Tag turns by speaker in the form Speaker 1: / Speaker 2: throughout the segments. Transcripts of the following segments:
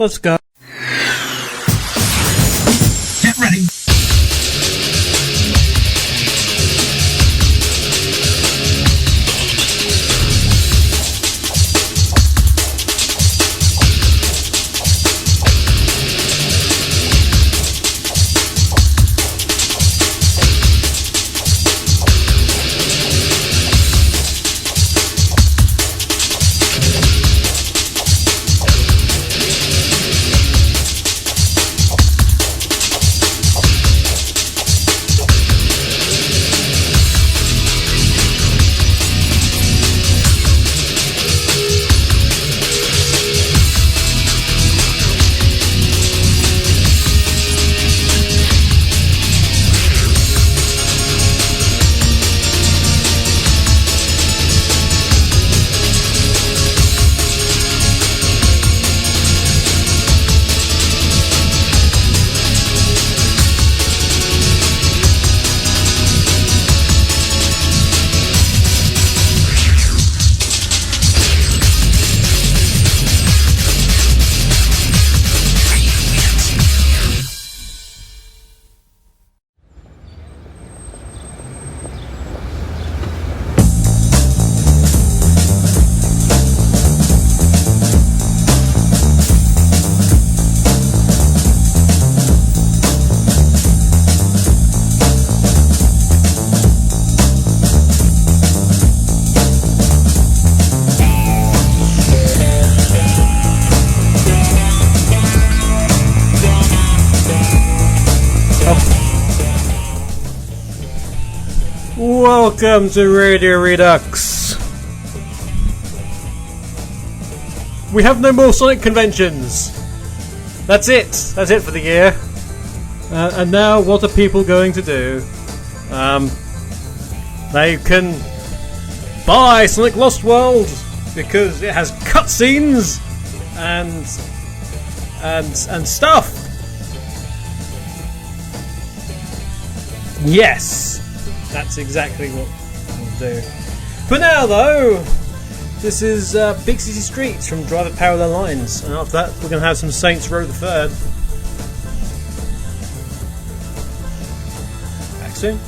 Speaker 1: let's go.
Speaker 2: Get ready.
Speaker 1: Welcome to Radio Redux. We have no more Sonic conventions. That's it. That's it for the year. And now, what are people going to do? They can buy Sonic Lost World because it has cutscenes and stuff. Yes. That's exactly what we'll do. For now, though, this is Big City Streets from Driver Parallel Lines, and after that, we're going to have some Saints Row the Third. Back soon.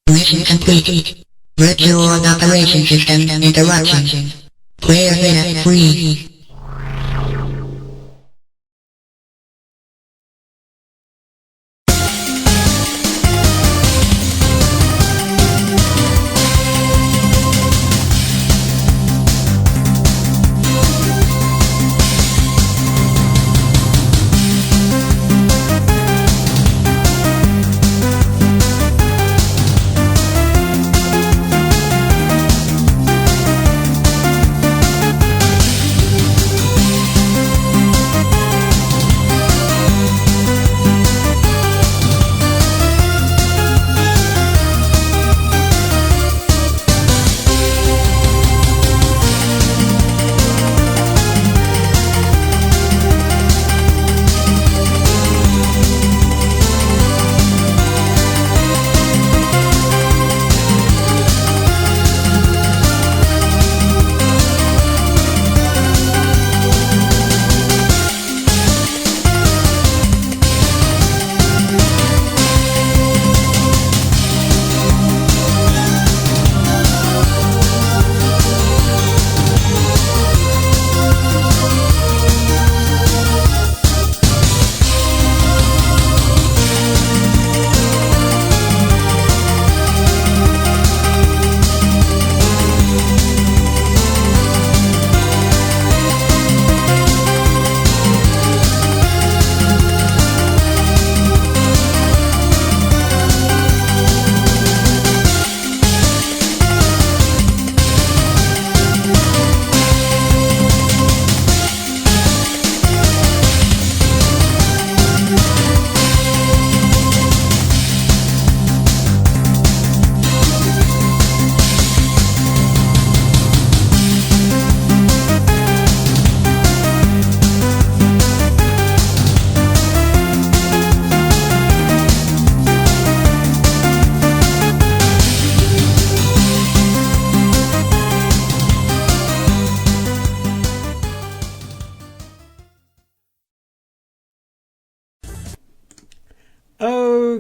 Speaker 2: Mission completed. Virtual operation system interruption. Player data free.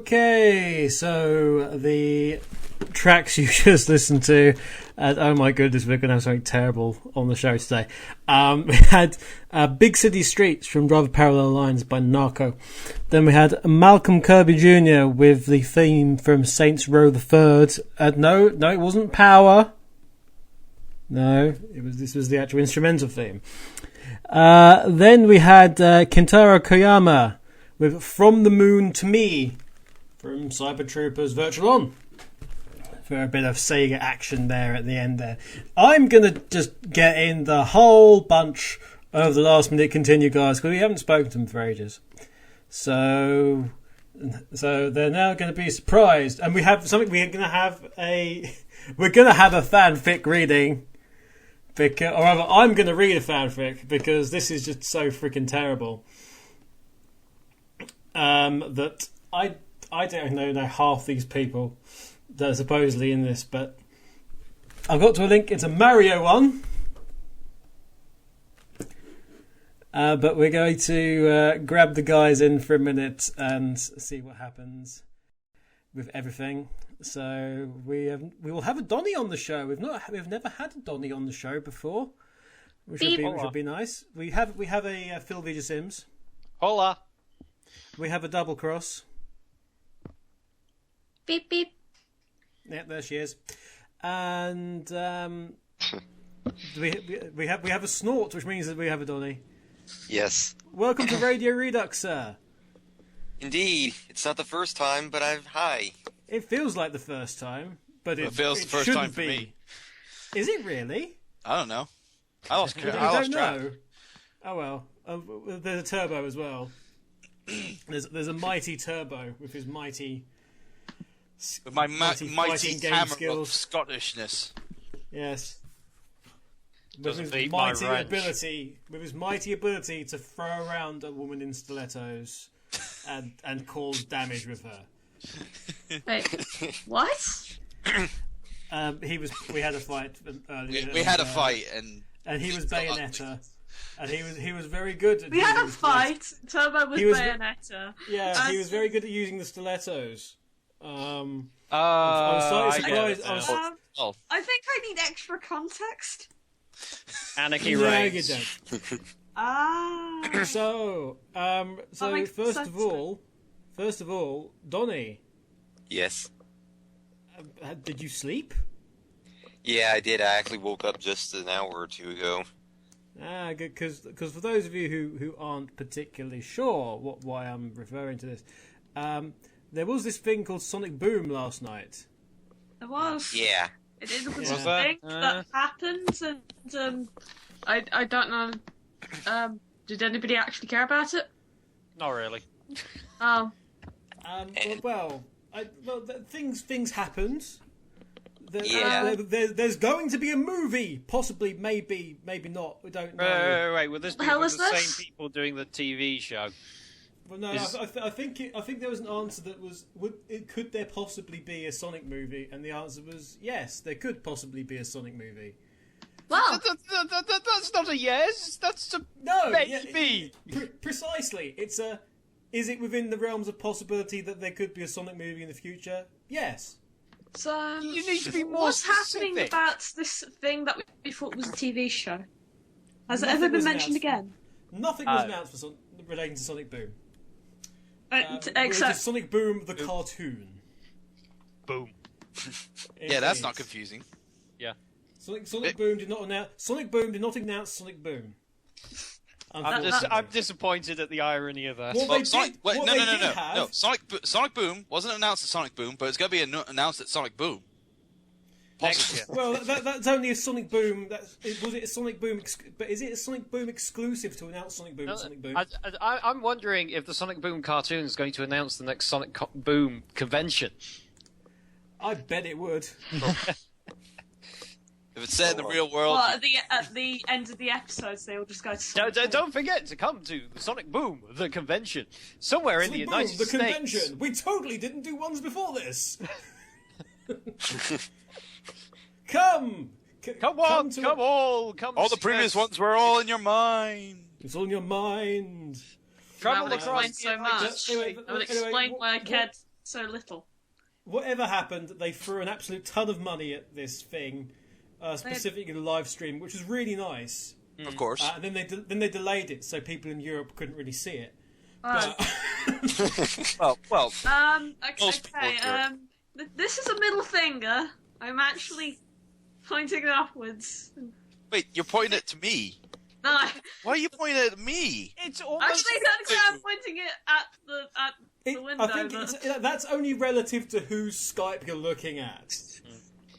Speaker 1: Okay, so the tracks you just listened to, oh my goodness, we're going to have something terrible on the show today. We had Big City Streets from Drive Parallel Lines by Narco. Then we had Malcolm Kirby Jr. with the theme from Saints Row the Third. No, it wasn't Power. No, this was the actual instrumental theme. Then we had Kentaro Koyama with From the Moon to Me from Cyber Troopers Virtual On, for a bit of Sega action there at the end there. I'm going to just get in the whole bunch of the last minute continue guys, because we haven't spoken to them for ages. So they're now going to be surprised. And we have something, we're going to have a fanfic reading. Or rather, I'm going to read a fanfic because this is just so freaking terrible. That I don't know half these people that are supposedly in this, but I've got to a link. It's a Mario one, but we're going to grab the guys in for a minute and see what happens with everything. So we will have a Donny on the show. We've never had a Donny on the show before, which would be nice. We have a Phil Vija Sims.
Speaker 3: Hola.
Speaker 1: We have a double cross.
Speaker 4: Beep beep.
Speaker 1: Yeah, there she is. And we have a snort, which means that we have a Donny.
Speaker 5: Yes.
Speaker 1: Welcome to Radio Redux, sir.
Speaker 5: Indeed. It's not the first time, but hi.
Speaker 1: It feels like the first time, but it
Speaker 3: feels the first time for
Speaker 1: be.
Speaker 3: me.
Speaker 1: Is it really?
Speaker 3: I don't know. I lost track.
Speaker 1: Know. Oh well. There's a turbo as well. There's a mighty turbo with his mighty.
Speaker 3: With my mighty hammer
Speaker 1: skills.
Speaker 3: of Scottishness.
Speaker 1: Yes.
Speaker 3: Doesn't
Speaker 1: With
Speaker 3: beat
Speaker 1: his mighty ability to throw around a woman in stilettos and cause damage with her.
Speaker 4: Wait, what?
Speaker 1: We had a fight earlier.
Speaker 3: We had a fight
Speaker 1: and he was Bayonetta. And he was very good at
Speaker 4: We had a fight. Turbo was Bayonetta.
Speaker 1: Yeah, he was very good at using the stilettos. I'm slightly
Speaker 6: I get it
Speaker 1: surprised.
Speaker 6: now.
Speaker 3: Oh,
Speaker 4: I think I need extra context.
Speaker 6: Anarchy
Speaker 1: No, you
Speaker 6: reigns.
Speaker 1: don't.
Speaker 4: Ah.
Speaker 1: So,
Speaker 4: makes
Speaker 1: first
Speaker 4: sense
Speaker 1: of all, Donnie,
Speaker 5: Yes.
Speaker 1: did you sleep?
Speaker 5: Yeah, I did. I actually woke up just an hour or two ago.
Speaker 1: Ah, good, because for those of you who aren't particularly sure why I'm referring to this, there was this thing called Sonic Boom last night.
Speaker 4: There was.
Speaker 5: Yeah.
Speaker 4: It is a
Speaker 6: Was
Speaker 4: thing
Speaker 6: that?
Speaker 4: that happened, and I don't know. Did anybody actually care about it?
Speaker 6: Not really.
Speaker 4: Oh.
Speaker 1: Things happened.
Speaker 5: Yeah.
Speaker 1: There's going to be a movie, possibly, maybe not. We don't know.
Speaker 6: Wait. Well, this
Speaker 4: The hell
Speaker 6: people,
Speaker 4: is
Speaker 6: the
Speaker 4: this?
Speaker 6: same people doing the TV show.
Speaker 1: Well, no, I think there was an answer that was, could there possibly be a Sonic movie? And the answer was yes, there could possibly be a Sonic movie.
Speaker 4: Well,
Speaker 6: That's not a yes. That's a
Speaker 1: No,
Speaker 6: maybe.
Speaker 1: Precisely. It's a. Is it within the realms of possibility that there could be a Sonic movie in the future? Yes.
Speaker 4: so
Speaker 6: You need to be more
Speaker 4: what's
Speaker 6: specific.
Speaker 4: happening about this thing that we thought was a TV show? Has it
Speaker 1: Nothing
Speaker 4: ever been
Speaker 1: was
Speaker 4: mentioned
Speaker 1: announced.
Speaker 4: again?
Speaker 1: Nothing was announced relating to Sonic Boom.
Speaker 4: Except
Speaker 1: Sonic Boom the cartoon.
Speaker 6: Boom.
Speaker 3: yeah, that's
Speaker 1: Indeed.
Speaker 3: not confusing.
Speaker 6: Yeah.
Speaker 1: Sonic Boom did not announce. Sonic Boom did not announce Sonic Boom.
Speaker 6: I'm disappointed at the irony of that.
Speaker 1: Well,
Speaker 3: Well,
Speaker 1: they
Speaker 3: Sonic,
Speaker 1: did-
Speaker 3: wait,
Speaker 1: what
Speaker 3: no,
Speaker 1: they
Speaker 3: no, no,
Speaker 1: did
Speaker 3: no,
Speaker 1: have-
Speaker 3: no. Sonic Boom wasn't announced at Sonic Boom, but it's going to be announced at Sonic Boom.
Speaker 6: Next year.
Speaker 1: Well, that's only a Sonic Boom. Was it a Sonic Boom? But is it a Sonic Boom exclusive to announce Sonic Boom? at Sonic Boom.
Speaker 6: I'm wondering if the Sonic Boom cartoon is going to announce the next Sonic Boom convention.
Speaker 1: I bet it would.
Speaker 3: If it's set in the real world,
Speaker 4: well, at the end of the episodes, they all just go to Sonic Boom.
Speaker 6: Don't forget to come to the Sonic Boom, the convention, somewhere in the
Speaker 1: Sonic
Speaker 6: United
Speaker 1: Boom, the
Speaker 6: States.
Speaker 1: convention. We totally didn't do ones before this. Come
Speaker 6: All
Speaker 3: all the
Speaker 6: see
Speaker 3: previous
Speaker 6: us.
Speaker 3: ones were all in your mind.
Speaker 1: It's all in your mind.
Speaker 4: That
Speaker 6: Travel
Speaker 4: would
Speaker 6: across
Speaker 4: explain
Speaker 6: the
Speaker 4: so
Speaker 6: United
Speaker 4: much.
Speaker 1: Anyway,
Speaker 4: That would
Speaker 1: anyway,
Speaker 4: explain why I
Speaker 1: what-
Speaker 4: cared so little.
Speaker 1: Whatever happened, they threw an absolute ton of money at this thing, specifically the live stream, which was really nice.
Speaker 3: Of course.
Speaker 1: And then they delayed it, so people in Europe couldn't really see it.
Speaker 3: well,
Speaker 4: Okay,
Speaker 3: Most people do.
Speaker 4: this is a middle finger. I'm actually pointing it upwards.
Speaker 3: wait, you're pointing it to me.
Speaker 4: No,
Speaker 3: Why are you pointing it at me?
Speaker 6: It's almost.
Speaker 4: actually, technically, I'm pointing it at the window.
Speaker 1: I think
Speaker 4: but-
Speaker 1: that's only relative to whose Skype you're looking at.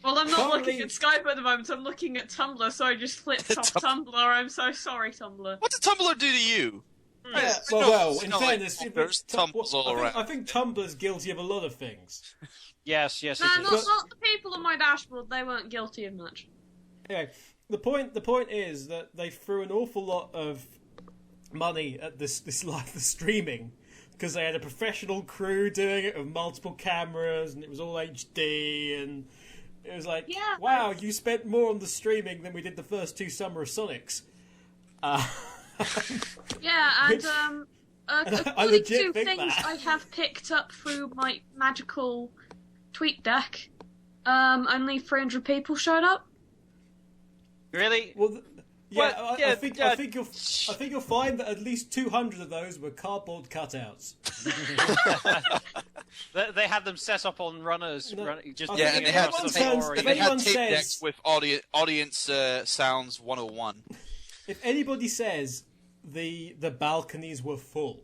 Speaker 4: Well, I'm not
Speaker 1: Currently-
Speaker 4: looking at Skype at the moment. I'm looking at Tumblr. So I just flipped off Tumblr. I'm so sorry, Tumblr.
Speaker 3: What did Tumblr do to you?
Speaker 1: Yeah,
Speaker 3: No,
Speaker 1: well,
Speaker 3: it's
Speaker 1: in
Speaker 3: not like
Speaker 1: fairness,
Speaker 3: there's Tumblrs all around.
Speaker 1: I think Tumblr's guilty of a lot of things.
Speaker 6: Yes, it
Speaker 4: No,
Speaker 6: is.
Speaker 4: not the people on my dashboard. They weren't guilty of much.
Speaker 1: Anyway, the point is that they threw an awful lot of money at this live streaming because they had a professional crew doing it with multiple cameras and it was all HD and it was like,
Speaker 4: Yeah.
Speaker 1: wow, you spent more on the streaming than we did the first two Summer of Sonics.
Speaker 4: Yeah, and
Speaker 1: I
Speaker 4: according
Speaker 1: legit
Speaker 4: to
Speaker 1: think
Speaker 4: things
Speaker 1: that.
Speaker 4: I have picked up through my magical tweet deck, only 300 people showed up.
Speaker 6: Really?
Speaker 1: Well,
Speaker 6: Well,
Speaker 1: I think you'll find that at least 200 of those were cardboard cutouts.
Speaker 6: They had them set up on runners.
Speaker 1: No,
Speaker 6: Just
Speaker 1: I
Speaker 3: Yeah,
Speaker 1: think
Speaker 3: and they
Speaker 1: if
Speaker 3: had
Speaker 1: anyone
Speaker 3: some
Speaker 1: says-
Speaker 3: tape,
Speaker 1: if
Speaker 3: they had
Speaker 1: anyone
Speaker 3: tape
Speaker 1: says-
Speaker 3: decks with audience sounds 101.
Speaker 1: If anybody says the balconies were full,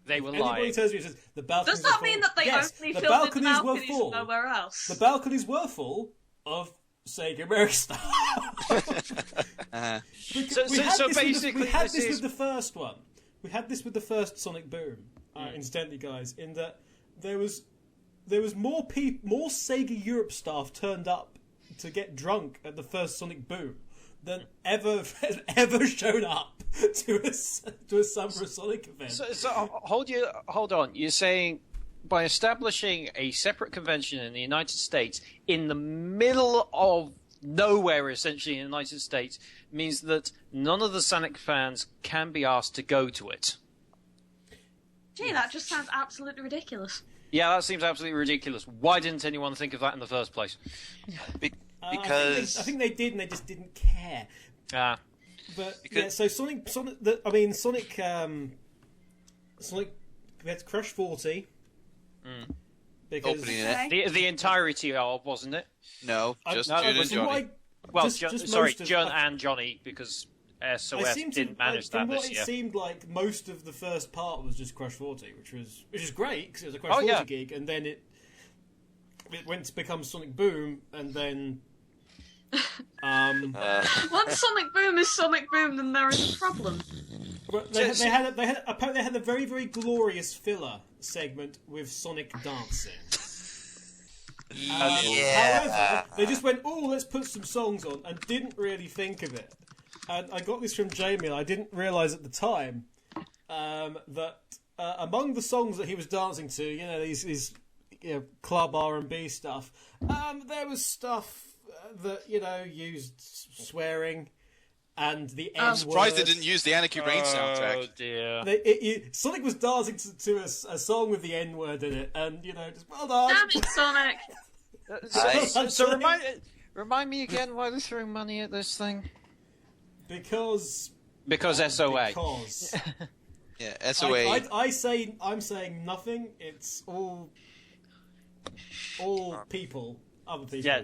Speaker 6: they were
Speaker 1: anybody
Speaker 6: lying.
Speaker 1: tells me says the balconies
Speaker 4: Does
Speaker 1: were
Speaker 4: that
Speaker 1: full,
Speaker 4: mean that they
Speaker 1: yes,
Speaker 4: only
Speaker 1: the
Speaker 4: filmed in the
Speaker 1: balconies were
Speaker 4: balconies
Speaker 1: full.
Speaker 4: and nowhere else?
Speaker 1: The balconies were full of Sega America stuff.
Speaker 6: So basically,
Speaker 1: we had
Speaker 6: this
Speaker 1: this
Speaker 6: is-
Speaker 1: with the first one. We had this with the first Sonic Boom. Incidentally, guys, in that there was more Sega Europe staff turned up to get drunk at the first Sonic Boom than ever shown up to a Summer of Sonic event.
Speaker 6: So hold on. You're saying by establishing a separate convention in the United States in the middle of nowhere, essentially in the United States, means that none of the Sonic fans can be asked to go to it.
Speaker 4: Gee, that just sounds absolutely ridiculous.
Speaker 6: Yeah, that seems absolutely ridiculous. Why didn't anyone think of that in the first place?
Speaker 5: Because
Speaker 1: I think they did, and they just didn't care.
Speaker 6: Ah.
Speaker 1: But
Speaker 5: Because-
Speaker 1: yeah, so Sonic. We had Crush 40. Because
Speaker 3: Opening it.
Speaker 6: The entirety of, wasn't it?
Speaker 3: No, just
Speaker 1: I-
Speaker 3: Jude and
Speaker 1: from what
Speaker 3: Johnny.
Speaker 6: Well,
Speaker 1: just
Speaker 6: sorry,
Speaker 1: most of-
Speaker 6: John and Johnny, because SOS didn't manage that
Speaker 1: from what
Speaker 6: this
Speaker 1: it
Speaker 6: year.
Speaker 1: seemed like, most of the first part was just Crush 40, which is great because it was a Crush
Speaker 6: Oh,
Speaker 1: 40
Speaker 6: yeah.
Speaker 1: gig, and then it went to become Sonic Boom, and then
Speaker 4: Once Sonic Boom is Sonic Boom, then there is a problem.
Speaker 1: but they had a very, very glorious filler segment with Sonic dancing. However, they just went, "Oh, let's put some songs on," and didn't really think of it. And I got this from Jamie, and I didn't realise at the time that among the songs that he was dancing to, these club R&B stuff, there was stuff that used swearing and the N word.
Speaker 3: Surprised they didn't use the Anarchy Reign soundtrack.
Speaker 6: Oh dear.
Speaker 1: Sonic was dancing to a song with the N word in it, and just well done.
Speaker 4: Damn it, Sonic!
Speaker 6: So remind me again why they're throwing money at this thing?
Speaker 1: Because
Speaker 6: SOA.
Speaker 1: Because
Speaker 3: Yeah, SOA.
Speaker 1: I'm saying nothing. It's all people, other people.
Speaker 6: Yeah.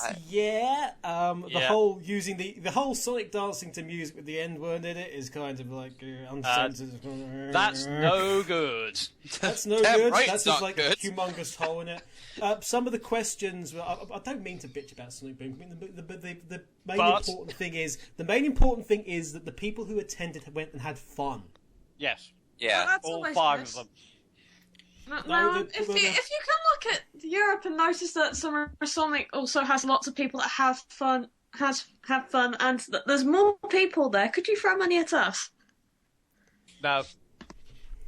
Speaker 1: But,
Speaker 5: Yeah.
Speaker 1: the whole using the whole Sonic dancing to music with the N word in it is kind of like uncensored.
Speaker 6: That's no good.
Speaker 1: That's no
Speaker 3: Damn
Speaker 1: good.
Speaker 3: right
Speaker 1: That's
Speaker 3: it's
Speaker 1: just
Speaker 3: not
Speaker 1: like
Speaker 3: good.
Speaker 1: a humongous hole in it. Some of the questions. I don't mean to bitch about Sonic Boom. I mean, the main important thing is that the people who attended went and had fun.
Speaker 6: Yes.
Speaker 5: Yeah.
Speaker 4: That's
Speaker 6: All
Speaker 4: always
Speaker 6: 5
Speaker 4: nice.
Speaker 6: of them.
Speaker 4: Now, if you can look at Europe and notice that Summer Sonic also has lots of people that have fun, and that there's more people there, could you throw money at us?
Speaker 6: No,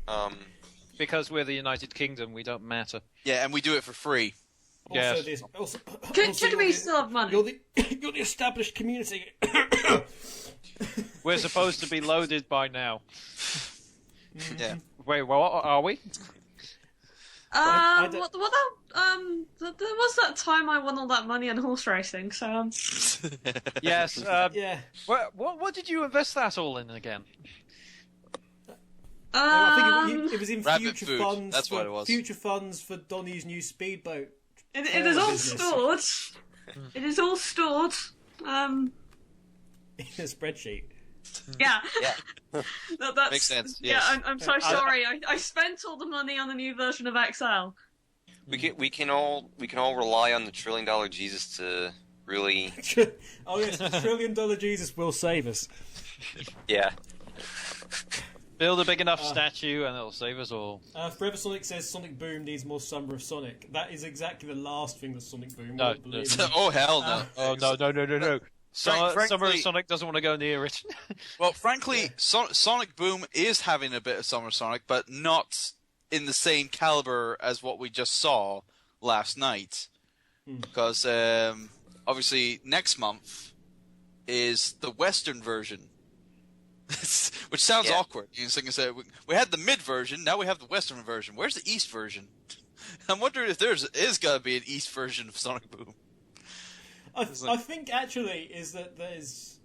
Speaker 5: Um.
Speaker 6: because we're the United Kingdom, we don't matter.
Speaker 3: Yeah, and we do it for free.
Speaker 1: Also,
Speaker 6: Yes.
Speaker 4: Could we still have money?
Speaker 1: You're the established community.
Speaker 6: We're supposed to be loaded by now.
Speaker 3: Yeah.
Speaker 6: Wait, what are we?
Speaker 1: I don't-
Speaker 4: There was that time I won all that money on horse racing, so
Speaker 6: Yes.
Speaker 1: Yeah.
Speaker 6: What did you invest that all in again?
Speaker 1: I think it was in
Speaker 3: Rabbit
Speaker 1: future
Speaker 3: food,
Speaker 1: funds.
Speaker 3: that's what it was.
Speaker 1: Future funds for Donnie's new speedboat.
Speaker 4: it is all
Speaker 1: business.
Speaker 4: stored. It is all stored.
Speaker 1: In a spreadsheet.
Speaker 4: Yeah.
Speaker 5: Yeah.
Speaker 4: That's,
Speaker 3: Makes sense,
Speaker 4: Yeah,
Speaker 3: yes.
Speaker 4: I'm so sorry. I spent all the money on the new version of XL.
Speaker 5: We can all rely on the $1 trillion Jesus to really.
Speaker 1: Oh yes, the $1 trillion Jesus will save us.
Speaker 5: Yeah.
Speaker 6: Build a big enough statue and it'll save us all.
Speaker 1: Forever Sonic says Sonic Boom needs more Summer of Sonic. That is exactly the last thing that Sonic Boom
Speaker 6: No,
Speaker 1: will believe in.
Speaker 3: Oh hell no!
Speaker 6: Oh no.
Speaker 3: Frankly-
Speaker 6: Summer of Sonic doesn't want to go near it.
Speaker 3: Well, frankly, Sonic Boom is having a bit of Summer Sonic, but not in the same caliber as what we just saw last night. Because obviously next month is the Western version, which sounds
Speaker 5: Yeah.
Speaker 3: awkward. You can say we had the mid version, now we have the Western version. Where's the East version? I'm wondering if is going to be an East version of Sonic Boom.
Speaker 1: I think actually is that there's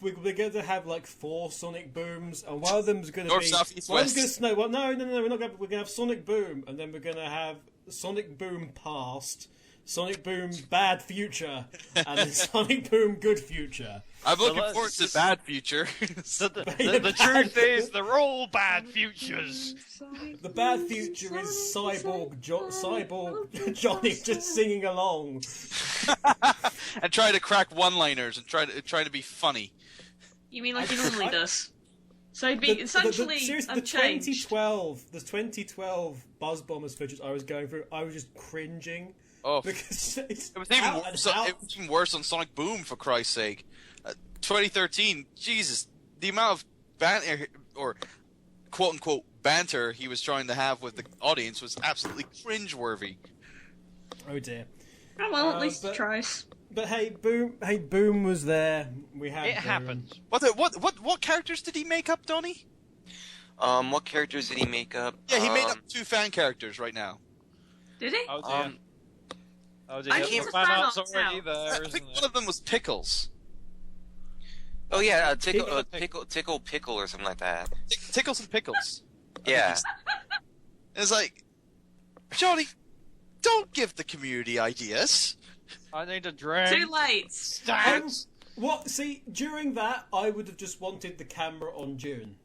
Speaker 1: we're going to have like 4 Sonic Booms, and one of them's going to
Speaker 3: North,
Speaker 1: be
Speaker 3: South, East,
Speaker 1: one's
Speaker 3: West.
Speaker 1: going to no, we're not going. We're going to have Sonic Boom, and then we're going to have Sonic Boom Past, Sonic Boom Bad Future, and then Sonic Boom Good Future.
Speaker 3: I'm looking
Speaker 6: let's
Speaker 3: forward to
Speaker 6: just-
Speaker 3: Bad Future.
Speaker 6: The truth is, they're all bad futures.
Speaker 1: The Bad Future is Cyborg Johnny just singing along.
Speaker 3: And try to crack one-liners and try to be funny.
Speaker 4: You mean like he normally does? So he'd be essentially
Speaker 1: seriously,
Speaker 4: unchanged.
Speaker 1: the 2012 Buzz Bombers footage I was going through, I was just cringing
Speaker 3: Oh,
Speaker 1: because it's
Speaker 3: it was even
Speaker 1: out
Speaker 3: worse,
Speaker 1: and out.
Speaker 3: it was even worse on Sonic Boom, for Christ's sake. 2013, Jesus, the amount of banter or quote-unquote banter he was trying to have with the audience was absolutely cringeworthy.
Speaker 1: Oh dear.
Speaker 4: Oh, well, at least
Speaker 1: but-
Speaker 4: he tries.
Speaker 1: But hey, Boom was there. We had
Speaker 6: It
Speaker 1: Boom.
Speaker 6: happened.
Speaker 3: What characters did he make up, Donnie?
Speaker 5: What characters did he make up?
Speaker 3: Yeah, he made up 2 fan characters right now.
Speaker 4: Did he?
Speaker 6: Oh dear. Oh dear.
Speaker 4: I
Speaker 6: The
Speaker 4: keep
Speaker 6: fan
Speaker 4: fan
Speaker 6: art's
Speaker 4: arts
Speaker 6: already
Speaker 4: now.
Speaker 6: there,
Speaker 3: I
Speaker 6: isn't
Speaker 3: think
Speaker 6: it?
Speaker 3: one of them was Pickles.
Speaker 5: Oh yeah,
Speaker 6: Pickle.
Speaker 5: Tickle or something like that.
Speaker 3: Tickles and Pickles.
Speaker 5: Yeah.
Speaker 3: It's like, Johnny, don't give the community ideas.
Speaker 6: I need a drink.
Speaker 4: Too late.
Speaker 6: Stats.
Speaker 1: What? See, during that, I would have just wanted the camera on June.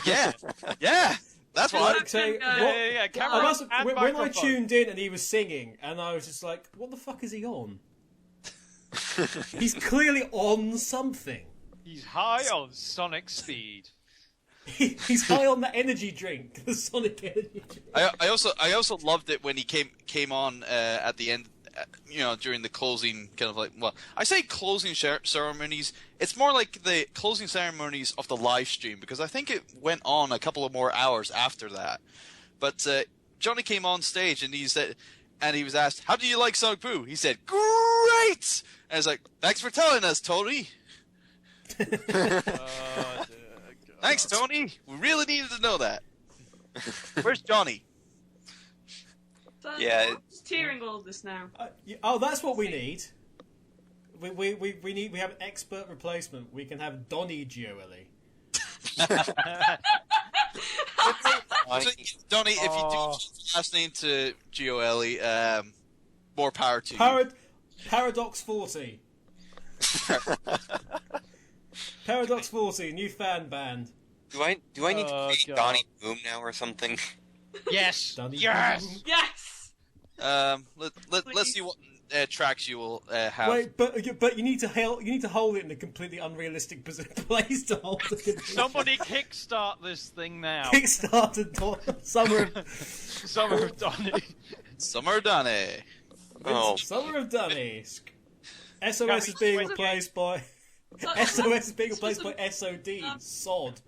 Speaker 3: Yeah, yeah. That's why.
Speaker 1: Like, say,
Speaker 4: Yeah,
Speaker 1: what-
Speaker 6: Yeah,
Speaker 1: I
Speaker 6: camera
Speaker 1: must have-
Speaker 6: and
Speaker 1: when I
Speaker 6: microphone.
Speaker 1: tuned in and he was singing, and I was just like, "What the fuck is he on?" He's clearly on something.
Speaker 6: He's high on Sonic speed.
Speaker 1: He's high on the energy drink, the Sonic energy drink.
Speaker 3: I also loved it when he came on at the end, during the closing kind of like, well, I say closing ceremonies. It's more like the closing ceremonies of the live stream, because I think it went on a couple of more hours after that. But Johnny came on stage and he said, and he was asked, "How do you like Sonic Boom?" He said, "Great!" And I was like, "Thanks for telling us, Tony." Thanks, Tony. We really needed to know that. Where's Johnny?
Speaker 4: So,
Speaker 5: Yeah.
Speaker 4: I'm just hearing all of this now.
Speaker 1: Oh, that's what we need. We have an expert replacement. We can have Donny Gioeli.
Speaker 3: So, Donny, if you do change the last name to Gioeli, more power to you.
Speaker 1: Paradox 40. Paradox 40, new fan band.
Speaker 5: Do I need to
Speaker 6: Oh,
Speaker 5: create
Speaker 6: God.
Speaker 5: Donnie Boom now or something?
Speaker 6: Yes.
Speaker 1: Donny
Speaker 6: Yes.
Speaker 1: Boom.
Speaker 4: Yes!
Speaker 3: Let's see what tracks you will have.
Speaker 1: Wait, but you need to hold it in a completely unrealistic place to hold it.
Speaker 6: Somebody kickstart this thing now.
Speaker 1: Kickstarted Summer
Speaker 6: Summer of Donny.
Speaker 3: Summer Donny.
Speaker 5: Oh,
Speaker 1: Summer of Dunny. SOS is being replaced by SOS is being replaced by SOD. Sod.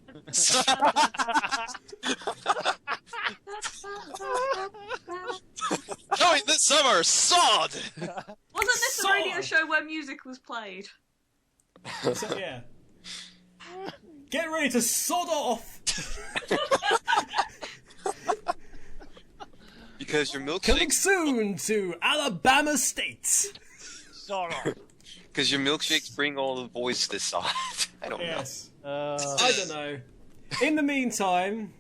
Speaker 3: Going this summer, Sod!
Speaker 4: Wasn't this a radio show where music was played?
Speaker 1: So, yeah. Get ready to sod off.
Speaker 5: because your
Speaker 1: Coming
Speaker 5: milkshake,
Speaker 1: soon to Alabama State.
Speaker 6: Sorrow.
Speaker 5: because your milkshakes bring all the boys this side. I don't know.
Speaker 1: Yes. I don't know. In the meantime,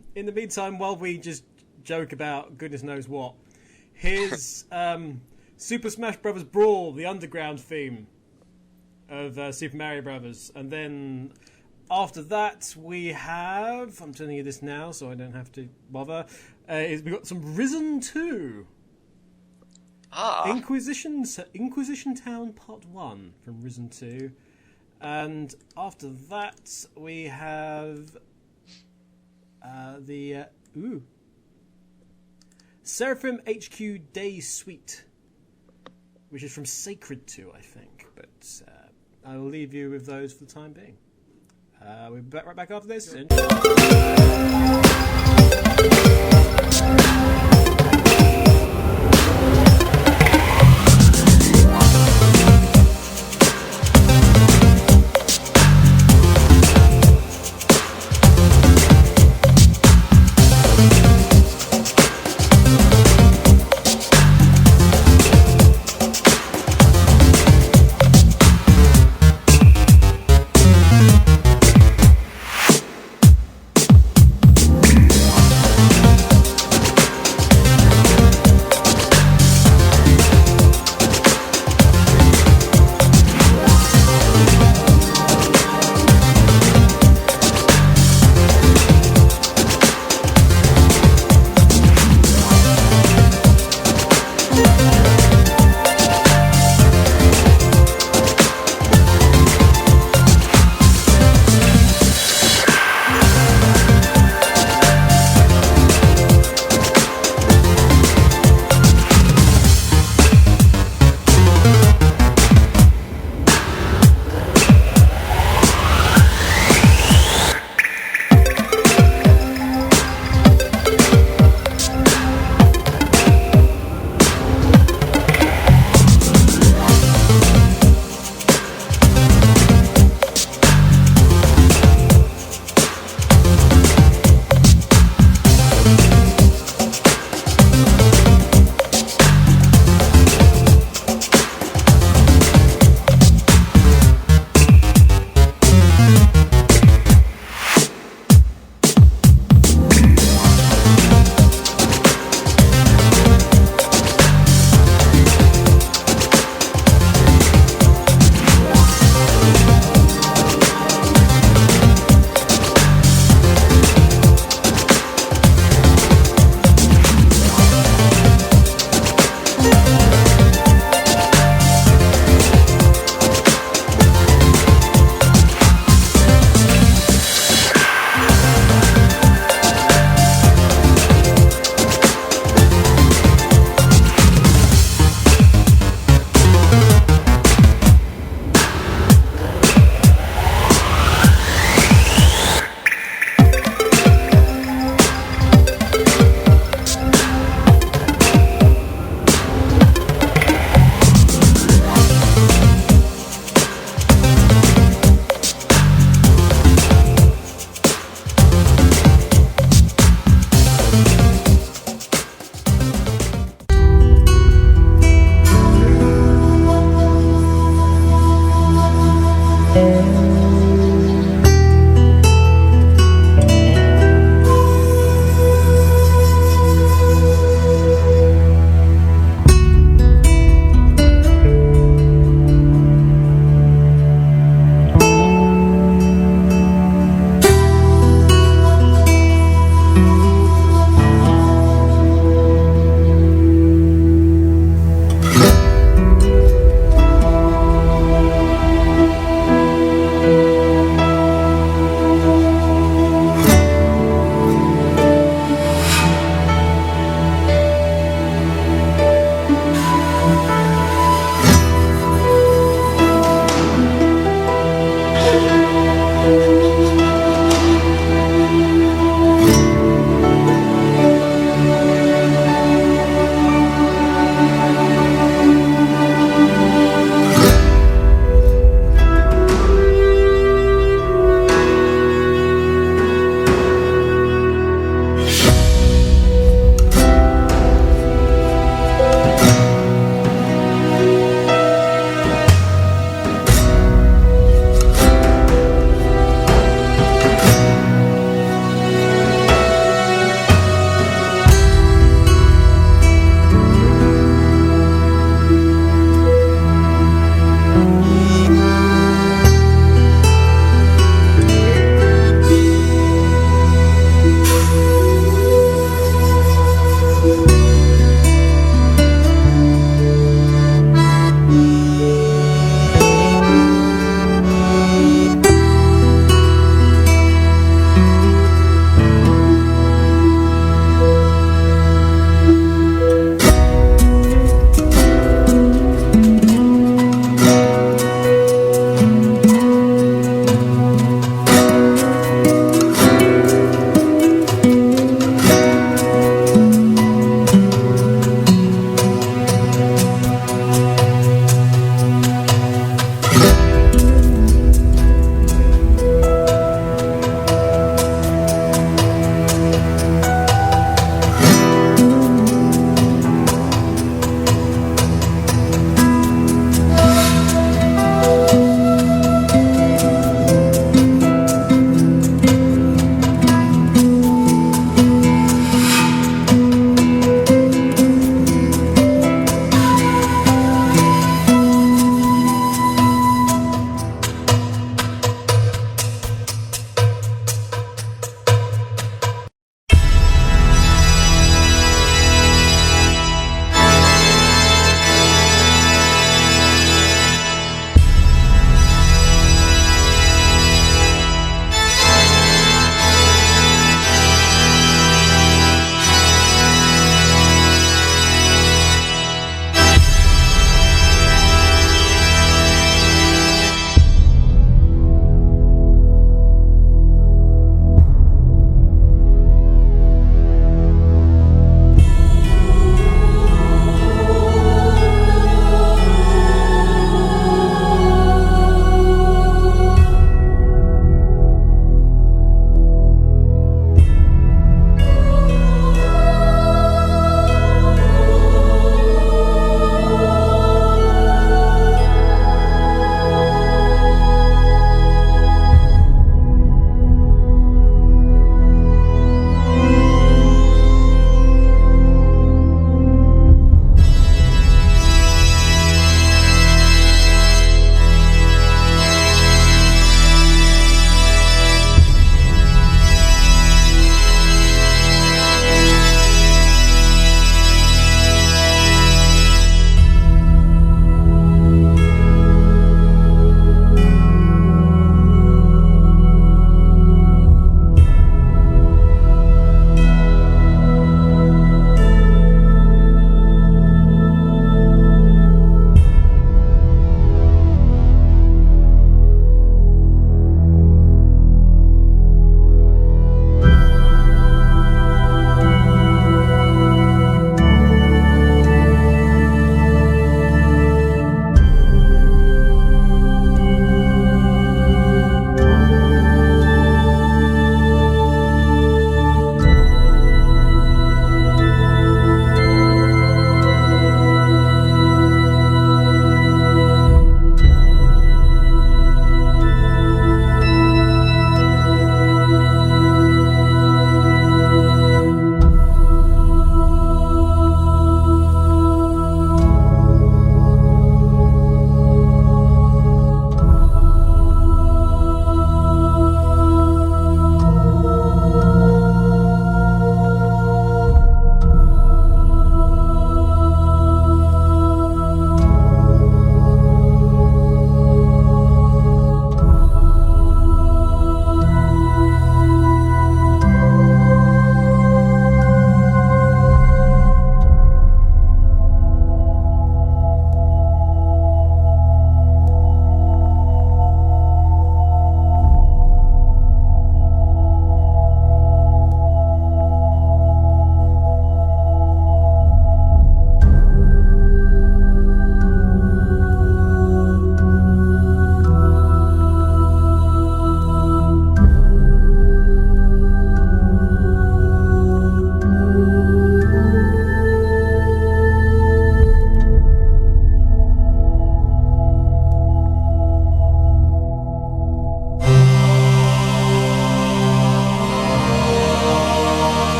Speaker 1: while we just joke about goodness knows what, here's Super Smash Bros. Brawl, the underground theme of Super Mario Bros. And then after that, we have... I'm telling you this now, so I don't have to bother. We've got some Risen 2. Inquisition Town Part 1 from Risen 2. And after that, we have the Seraphim HQ Day Suite, which is from Sacred 2, I think. But I will leave you with those for the time being. We'll be right back after this.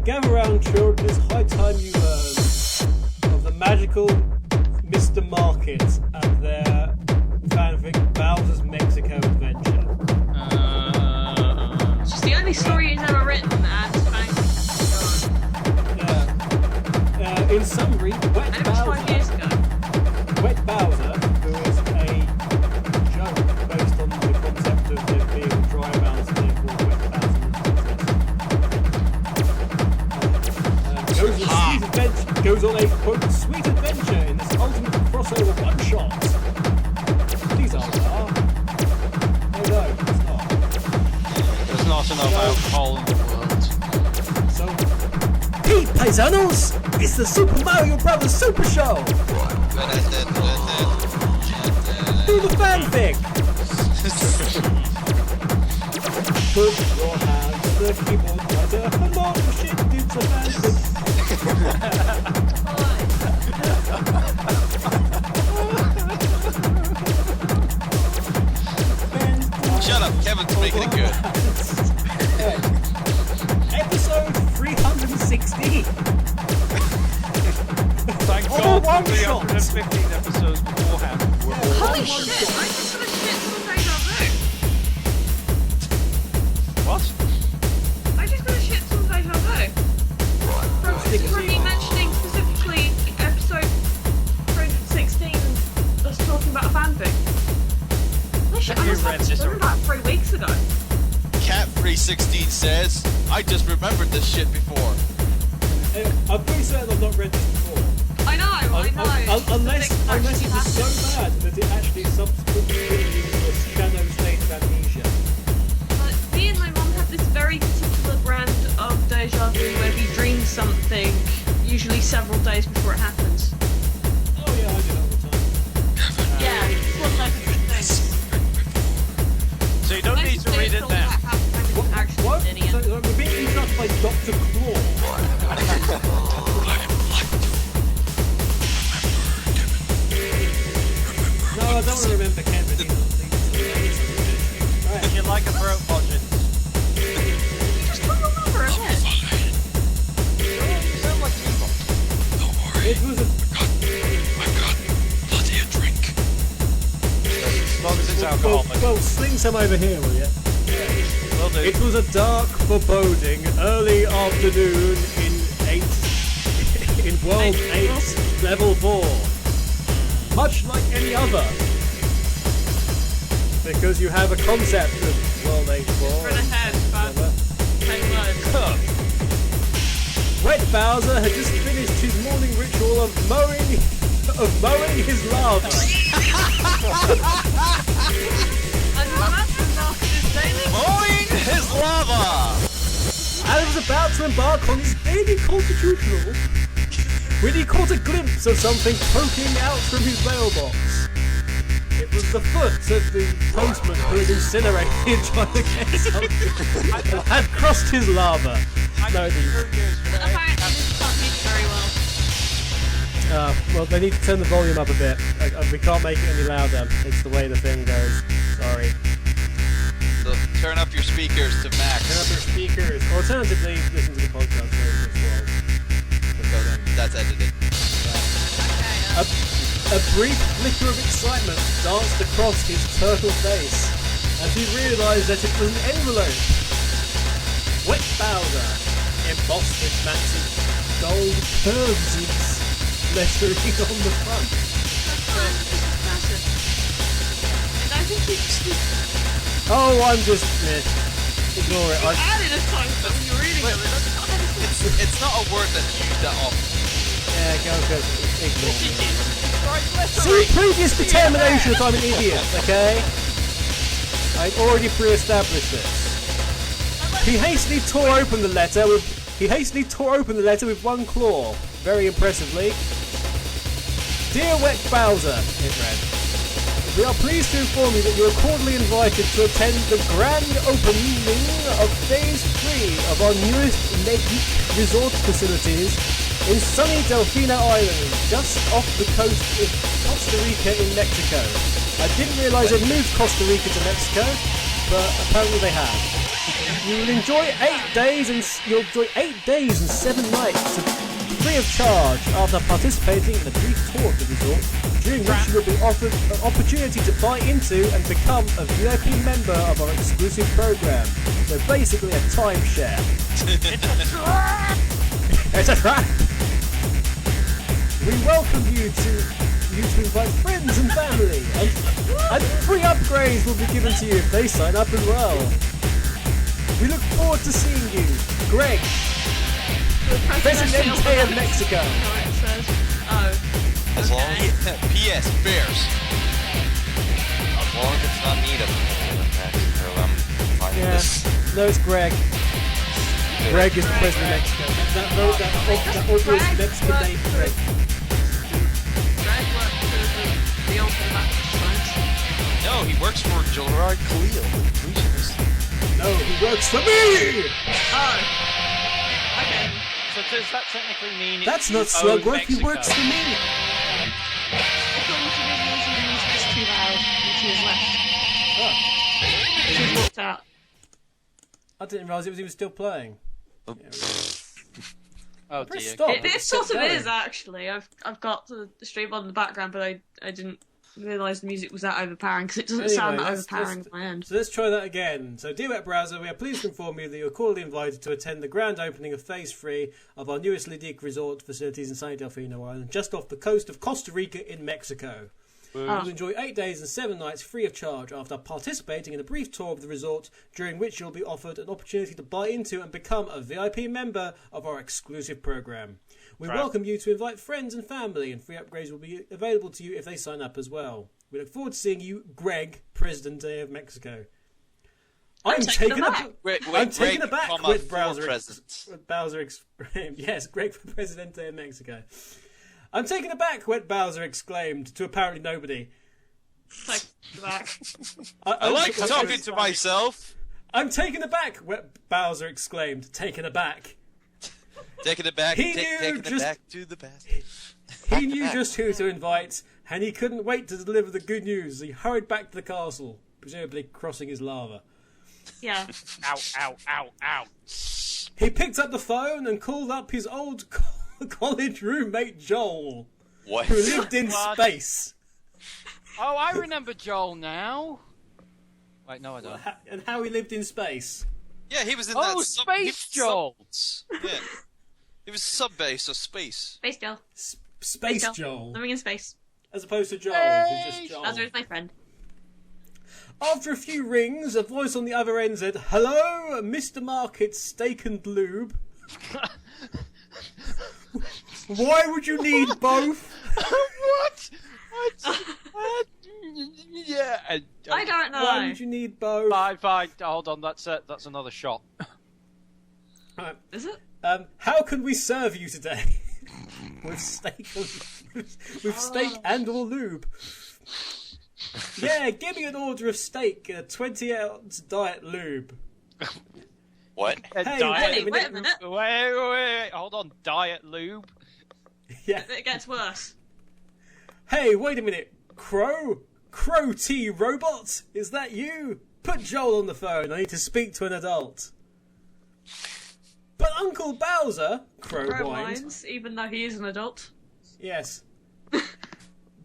Speaker 1: gather round, children. It's high time you learn of the magical Mr. Market and their fanfic Bowser's Mexico Adventure.
Speaker 4: It's just the only story he's ever written, and thanks.
Speaker 1: Yeah. In summary,
Speaker 4: And it was 5 years ago.
Speaker 1: Wet Bowser, who is a joke based on the concept of there being dry Bowser, therefore Wet Bowser goes on a quote sweet adventure in this ultimate crossover one shot. Please are. No, it's not.
Speaker 6: There's not enough alcohol in the world.
Speaker 1: So, hey paisanos, it's the Super Mario Brothers Super Show. Do the fanfic. Put your hands on the keyboard, writer. Hello, shit, it's a fanfic.
Speaker 3: Shut up, Kevin's making it good.
Speaker 1: Episode 360.
Speaker 6: Thank
Speaker 1: Oh,
Speaker 6: God
Speaker 1: one
Speaker 6: the
Speaker 1: shot.
Speaker 6: 115 episodes beforehand were all
Speaker 4: Holy shit, I just got a shit ton of deja
Speaker 6: What?
Speaker 4: vu. I just got a shit ton of deja vu. From me mentioning specifically episode 316 and us talking about a fanfic. Holy shit, I must have this about 3 weeks ago.
Speaker 3: Cat 316 says, I just remembered this shit before.
Speaker 1: I'm pretty certain I've not read this before.
Speaker 4: I know.
Speaker 1: Unless
Speaker 4: Something
Speaker 1: it
Speaker 4: actually
Speaker 1: was so
Speaker 4: happened.
Speaker 1: bad that it actually subsequently put you into a shadow state of amnesia.
Speaker 4: But me and my mum have this very particular brand of deja vu where we dream something, usually several days before it happens.
Speaker 1: Oh yeah, I do that all the time.
Speaker 4: Yeah, it's one of those things.
Speaker 6: So you don't need to read it now.
Speaker 1: What? So, we're being interrupted by Dr. Claw. No, I don't want to remember Kevin.
Speaker 6: If you like a throat budget.
Speaker 4: Just tell your mother a bit.
Speaker 6: You sound like evil.
Speaker 1: It was a...
Speaker 6: As long as it's alcohol.
Speaker 1: Well, sling some over here, will you?
Speaker 6: Will do.
Speaker 1: It was a dark, foreboding, early afternoon in World 8, Level 4. Much like any other. Because you have a concept of World 8, 4.
Speaker 4: Run ahead, but take low.
Speaker 1: Wet Bowser had just finished his morning ritual of mowing his lava.
Speaker 3: Mowing his lava!
Speaker 1: And was about to embark on his daily constitutional when he caught a glimpse of something poking out from his mailbox. It was the foot of the postman who had incinerated trying to get something and had crossed his lava. No,
Speaker 4: Apparently this can't hear very well.
Speaker 1: well, they need to turn the volume up a bit. We can't make it any louder. It's the way the thing goes. Sorry.
Speaker 3: So turn up your speakers to max.
Speaker 1: Turn up your speakers. Alternatively, listen to the podcast version as well.
Speaker 3: That's edited.
Speaker 1: A brief flicker of excitement danced across his turtle face as he realised that it was an envelope. Wet Bowser, embossed with fancy gold curves lettering on the front.
Speaker 4: And I think
Speaker 1: Oh, I'm just... ignore it.
Speaker 4: added a time when you're reading it.
Speaker 3: It's not a word that's used that often.
Speaker 1: Yeah, go. Ignore me. See previous determination if I'm an idiot, okay? I already pre-established this. He hastily tore open the letter with one claw, very impressively. Dear Wet Bowser, it read. We are pleased to inform you that you are cordially invited to attend the grand opening of Phase 3 of our newest Legic resort facilities in sunny Delfina Island, just off the coast of Costa Rica in Mexico. I didn't realise they'd moved Costa Rica to Mexico, but apparently they have. You will enjoy 8 days and 7 nights free of charge after participating in a brief tour of the resort, during which you will be offered an opportunity to buy into and become a VIP member of our exclusive program. So basically a timeshare.
Speaker 6: It's a trap!
Speaker 1: It's a trap! We welcome you to invite friends and family, and free upgrades will be given to you if they sign up as well. We look forward to seeing you, Greg, Presidente of Mexico.
Speaker 4: It says. Oh.
Speaker 5: As long as,
Speaker 3: P.S. Bears.
Speaker 5: as long as it's not me that's president of Mexico, I'm fine with
Speaker 1: Yeah,
Speaker 5: this.
Speaker 1: no, it's Greg. Greg is the president of Mexico. That obvious Mexican name, Greg.
Speaker 4: Greg worked for the ultimate science.
Speaker 3: No, he works for Gerard Khalil, the illusionist.
Speaker 1: No, he works for me!
Speaker 4: Oh. Okay.
Speaker 6: So does that technically mean
Speaker 1: That's
Speaker 6: you
Speaker 1: not
Speaker 6: own
Speaker 1: Slugworth, he
Speaker 6: Mexico?
Speaker 1: works for me!
Speaker 4: According to the rules, the music is too loud, and she has left.
Speaker 1: Oh,
Speaker 4: She's walked out.
Speaker 1: I didn't realise he was still playing.
Speaker 6: Oh
Speaker 1: Press
Speaker 6: dear.
Speaker 1: stop.
Speaker 4: It
Speaker 1: it's
Speaker 4: sort
Speaker 1: still
Speaker 4: of
Speaker 1: going.
Speaker 4: is actually. I've got the stream on in the background, but I didn't realise the music was that overpowering because it doesn't sound that overpowering at my end.
Speaker 1: So let's try that again. So, dear web browser, we are pleased to inform you that you are cordially invited to attend the grand opening of Phase 3 of our newest Lidic resort facilities in sunny Delfino Island, just off the coast of Costa Rica in Mexico. You will enjoy 8 days and 7 nights free of charge after participating in a brief tour of the resort, during which you'll be offered an opportunity to buy into and become a VIP member of our exclusive program. We welcome you to invite friends and family, and free upgrades will be available to you if they sign up as well. We look forward to seeing you, Greg, Presidente of Mexico. I'm taken aback. I'm taken aback with Bowser. Yes, Greg for Presidente of Mexico. I'm taken aback, Wet Bowser exclaimed, to apparently nobody.
Speaker 4: Take it back.
Speaker 3: I like talking to myself.
Speaker 1: I'm taken aback, Wet Bowser exclaimed, taken aback.
Speaker 3: Taking it back,
Speaker 1: He
Speaker 3: taking
Speaker 1: knew
Speaker 3: it
Speaker 1: just-
Speaker 3: back to the past.
Speaker 1: He knew just who to invite, and he couldn't wait to deliver the good news. He hurried back to the castle, presumably crossing his lava.
Speaker 4: Yeah.
Speaker 6: Ow, ow, ow, ow.
Speaker 1: He picked up the phone and called up his old college roommate Joel,
Speaker 5: What?
Speaker 1: who lived in
Speaker 6: What?
Speaker 1: space.
Speaker 6: Oh, I remember Joel now. Wait, no, I don't.
Speaker 1: And how he lived in space.
Speaker 3: Yeah, he was in
Speaker 6: Oh,
Speaker 3: that
Speaker 6: Space Joel.
Speaker 3: Yeah. He was sub-base or space.
Speaker 4: Space Joel.
Speaker 1: Space Joel.
Speaker 4: Living in space.
Speaker 1: As opposed to Joel, who's just Joel.
Speaker 4: Bowser is my friend.
Speaker 1: After a few rings, a voice on the other end said, "Hello, Mr. Market's Steak and Lube. Why would you need both?"
Speaker 6: What? Yeah.
Speaker 4: I don't know.
Speaker 1: Why would you need both?
Speaker 6: Fine. Hold on. That's another shot.
Speaker 1: Right.
Speaker 4: Is it?
Speaker 1: How can we serve you today? With steak and or lube. Yeah, give me an order of steak and a 20-ounce diet lube.
Speaker 5: What?
Speaker 6: Diet.
Speaker 4: Wait a minute.
Speaker 6: Wait. Hold on. Diet lube.
Speaker 1: Yeah.
Speaker 4: It gets worse.
Speaker 1: Hey, wait a minute. Crow T Robot? Is that you? Put Joel on the phone. I need to speak to an adult. But Uncle Bowser, Crow
Speaker 4: Crow
Speaker 1: whined.
Speaker 4: whines, even though he is an adult.
Speaker 1: Yes.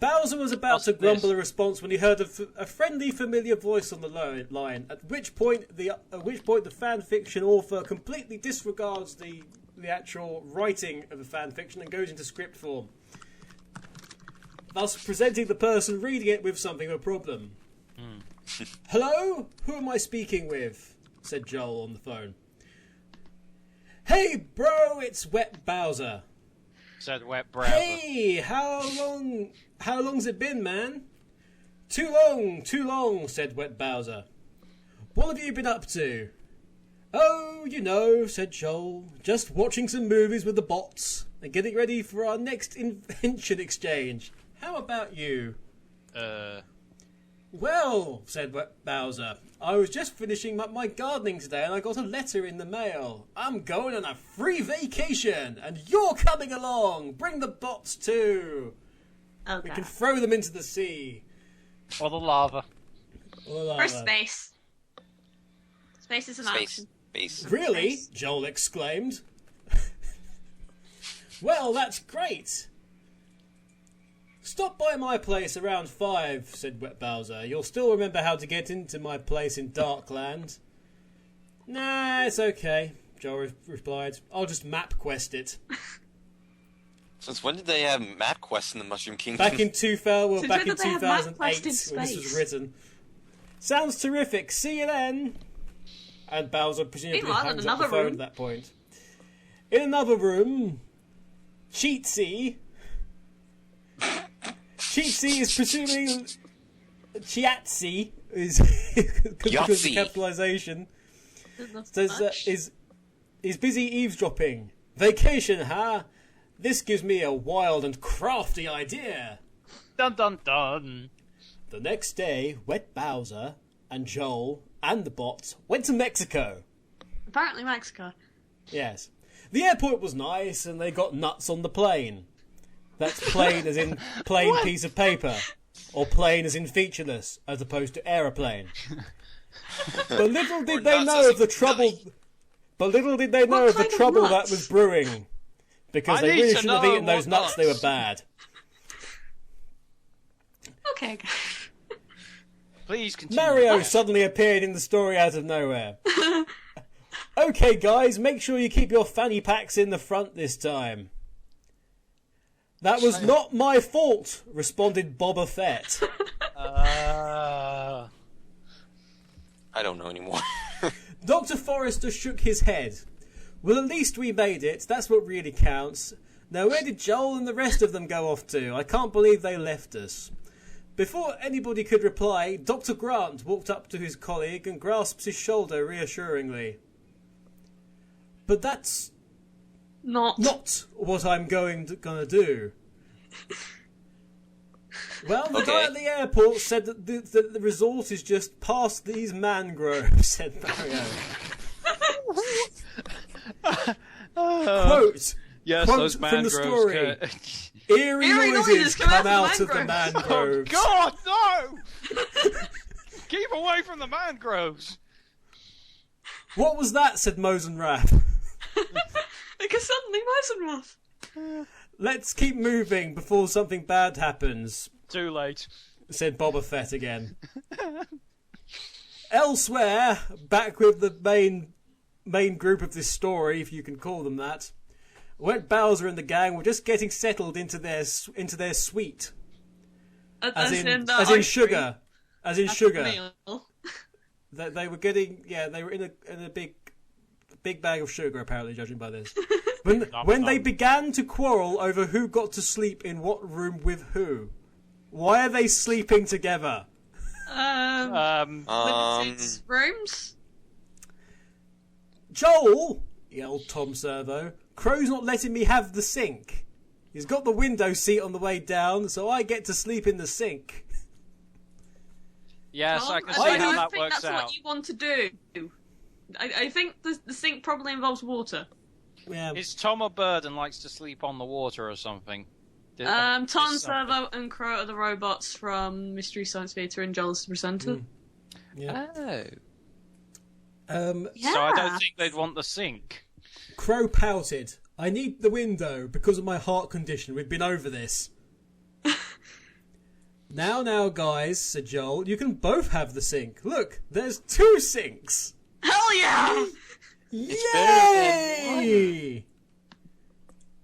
Speaker 1: Bowser was about to grumble a response when he heard a friendly, familiar voice on the line. At which point the fan fiction author completely disregards the actual writing of the fan fiction and goes into script form, thus presenting the person reading it with something of a problem. "Hello? Who am I speaking with?" said Joel on the phone. "Hey, bro, it's Wet Bowser."
Speaker 6: Said wet browser.
Speaker 1: "Hey, how long's it been, man?" Too long, said Wet Bowser. "What have you been up to?" "Oh, you know," said Joel, "just watching some movies with the bots and getting ready for our next invention exchange. How about you?" "Well," said Wet Bowser, "I was just finishing up my gardening today and I got a letter in the mail. I'm going on a free vacation and you're coming along. Bring the bots too.
Speaker 4: Okay.
Speaker 1: We can throw them into the sea."
Speaker 6: Or the lava.
Speaker 1: Or
Speaker 4: Or space. Space is an
Speaker 5: Space.
Speaker 4: option.
Speaker 5: base.
Speaker 1: Really? Joel exclaimed. Well, that's great. Stop by my place around 5, said Wet Bowser. You'll still remember how to get into my place in Darkland. Nah, it's okay, Joel replied. I'll just map quest it.
Speaker 5: Since when did they have map quests in the Mushroom Kingdom?
Speaker 1: Back in 2008 when
Speaker 4: this
Speaker 1: was written. Sounds terrific. See you then. And Bowser presumably hangs up the phone at that point. In another room, Cheatsy is presuming Chiatsy is because of capitalization. Says is busy eavesdropping. Vacation, huh? This gives me a wild and crafty idea.
Speaker 6: Dun dun dun.
Speaker 1: The next day, Wet Bowser and Joel and the bots went to Mexico.
Speaker 4: Apparently Mexico.
Speaker 1: Yes. The airport was nice and they got nuts on the plane. That's plain as in plain piece of paper. Or plain as in featureless, as opposed to aeroplane. But little did they know of the trouble... But little did they know of the trouble that was brewing. Because they really shouldn't have eaten those nuts, they were bad.
Speaker 4: Okay.
Speaker 6: Please continue.
Speaker 1: Mario suddenly appeared in the story out of nowhere. Okay, guys, make sure you keep your fanny packs in the front this time. That was not my fault, responded Boba Fett.
Speaker 5: I don't know anymore.
Speaker 1: Dr. Forrester shook his head. Well, at least we made it. That's what really counts. Now, where did Joel and the rest of them go off to? I can't believe they left us. Before anybody could reply, Dr. Grant walked up to his colleague and grasped his shoulder reassuringly. But that's not what I'm gonna do. Well, the guy at the airport said that the resort is just past these mangroves, said Mario. Quote,
Speaker 6: yes,
Speaker 1: quote
Speaker 6: those
Speaker 1: from the
Speaker 6: mangroves.
Speaker 1: story. Eerie noises come out of the mangroves.
Speaker 6: Oh, God, no! Keep away from the mangroves.
Speaker 1: What was that? Said Mosenrath.
Speaker 4: Because suddenly Mosenrath.
Speaker 1: Let's keep moving before something bad happens.
Speaker 6: Too late.
Speaker 1: Said Boba Fett again. Elsewhere, back with the main group of this story, if you can call them that, Wet Bowser and the gang were just getting settled into their suite. As in sugar. As in sugar. They were getting, they were in a big bag of sugar, apparently, judging by this. When they began to quarrel over who got to sleep in what room with who. Why are they sleeping together?
Speaker 4: With rooms?
Speaker 1: Joel, yelled Tom Servo, Crow's not letting me have the sink. He's got the window seat on the way down, so I get to sleep in the sink.
Speaker 6: Yes,
Speaker 4: Tom,
Speaker 6: I can see how that
Speaker 4: think
Speaker 6: works
Speaker 4: that's
Speaker 6: out.
Speaker 4: what you want to do. I think the sink probably involves water.
Speaker 1: Yeah.
Speaker 6: Is Tom a bird and likes to sleep on the water or something?
Speaker 4: Tom Servo and Crow are the robots from Mystery Science Theater and Joel's the presenter.
Speaker 1: Yeah.
Speaker 5: Oh.
Speaker 6: So I don't think they'd want the sink.
Speaker 1: Crow pouted. I need the window because of my heart condition. We've been over this. Now, guys, said Joel, you can both have the sink. Look, there's 2 sinks.
Speaker 4: Hell yeah!
Speaker 1: Yay!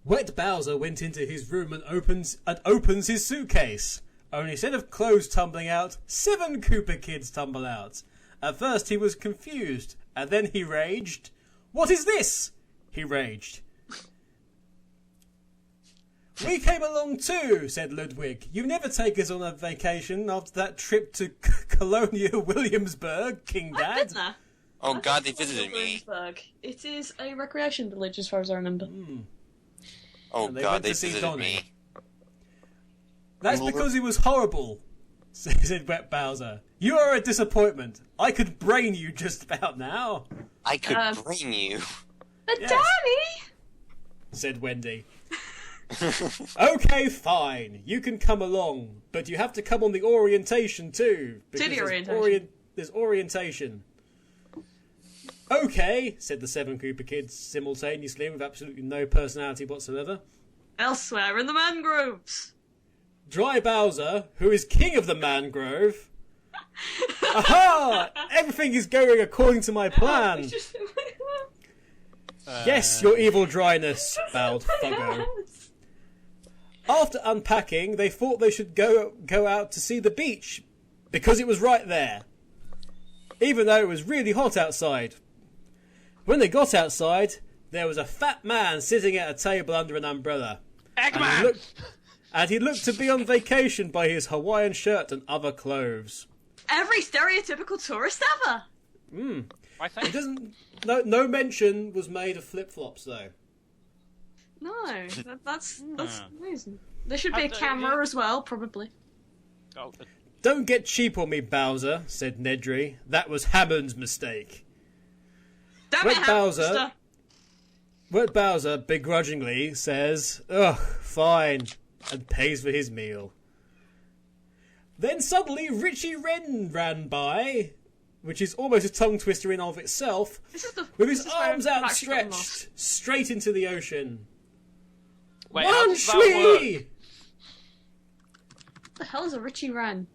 Speaker 1: Wet Bowser went into his room and opens his suitcase. Only instead of clothes tumbling out, 7 Koopa kids tumble out. At first he was confused, and then he raged. What is this? He raged. We came along too, said Ludwig. You never take us on a vacation after that trip to Colonial Williamsburg, King Dad.
Speaker 4: I've been there.
Speaker 5: Oh God, they visited me.
Speaker 4: It is a recreation village as far as I remember.
Speaker 5: Oh
Speaker 1: And they
Speaker 5: God,
Speaker 1: went
Speaker 5: they
Speaker 1: to see
Speaker 5: visited
Speaker 1: Donnie.
Speaker 5: me.
Speaker 1: That's because he was horrible, said Wet Bowser. You are a disappointment. I could brain you just about now,
Speaker 5: I could brain you.
Speaker 4: But
Speaker 1: Yes.
Speaker 4: Danny!
Speaker 1: said Wendy. Okay, fine. You can come along, but you have to come on the orientation too. Because
Speaker 4: the
Speaker 1: there's
Speaker 4: orientation.
Speaker 1: there's orientation. Okay, said the 7 Koopa kids simultaneously with absolutely no personality whatsoever.
Speaker 4: Elsewhere in the mangroves.
Speaker 1: Dry Bowser, who is king of the mangrove. Aha! Everything is going according to my plan. Yes, your evil dryness, bowed Fuggo. After unpacking, they thought they should go out to see the beach, because it was right there, even though it was really hot outside. When they got outside, there was a fat man sitting at a table under an umbrella.
Speaker 6: Eggman!
Speaker 1: And he looked to be on vacation by his Hawaiian shirt and other clothes.
Speaker 4: Every stereotypical tourist ever.
Speaker 6: I think.
Speaker 1: It doesn't. No mention was made of flip-flops, though.
Speaker 4: No, that's amazing. There should be a camera as well, probably.
Speaker 6: Oh,
Speaker 1: Don't get cheap on me, Bowser, said Nedry. That was Hammond's mistake.
Speaker 4: Damn it, hamster.
Speaker 1: Wet Bowser begrudgingly says, ugh, fine, and pays for his meal. Then suddenly Richie Wren ran by, which is almost a tongue twister in of itself, with his arms outstretched straight into the ocean.
Speaker 6: wait,
Speaker 1: One
Speaker 6: how does that work?
Speaker 1: Shui!
Speaker 4: What the hell is a Richie Wren?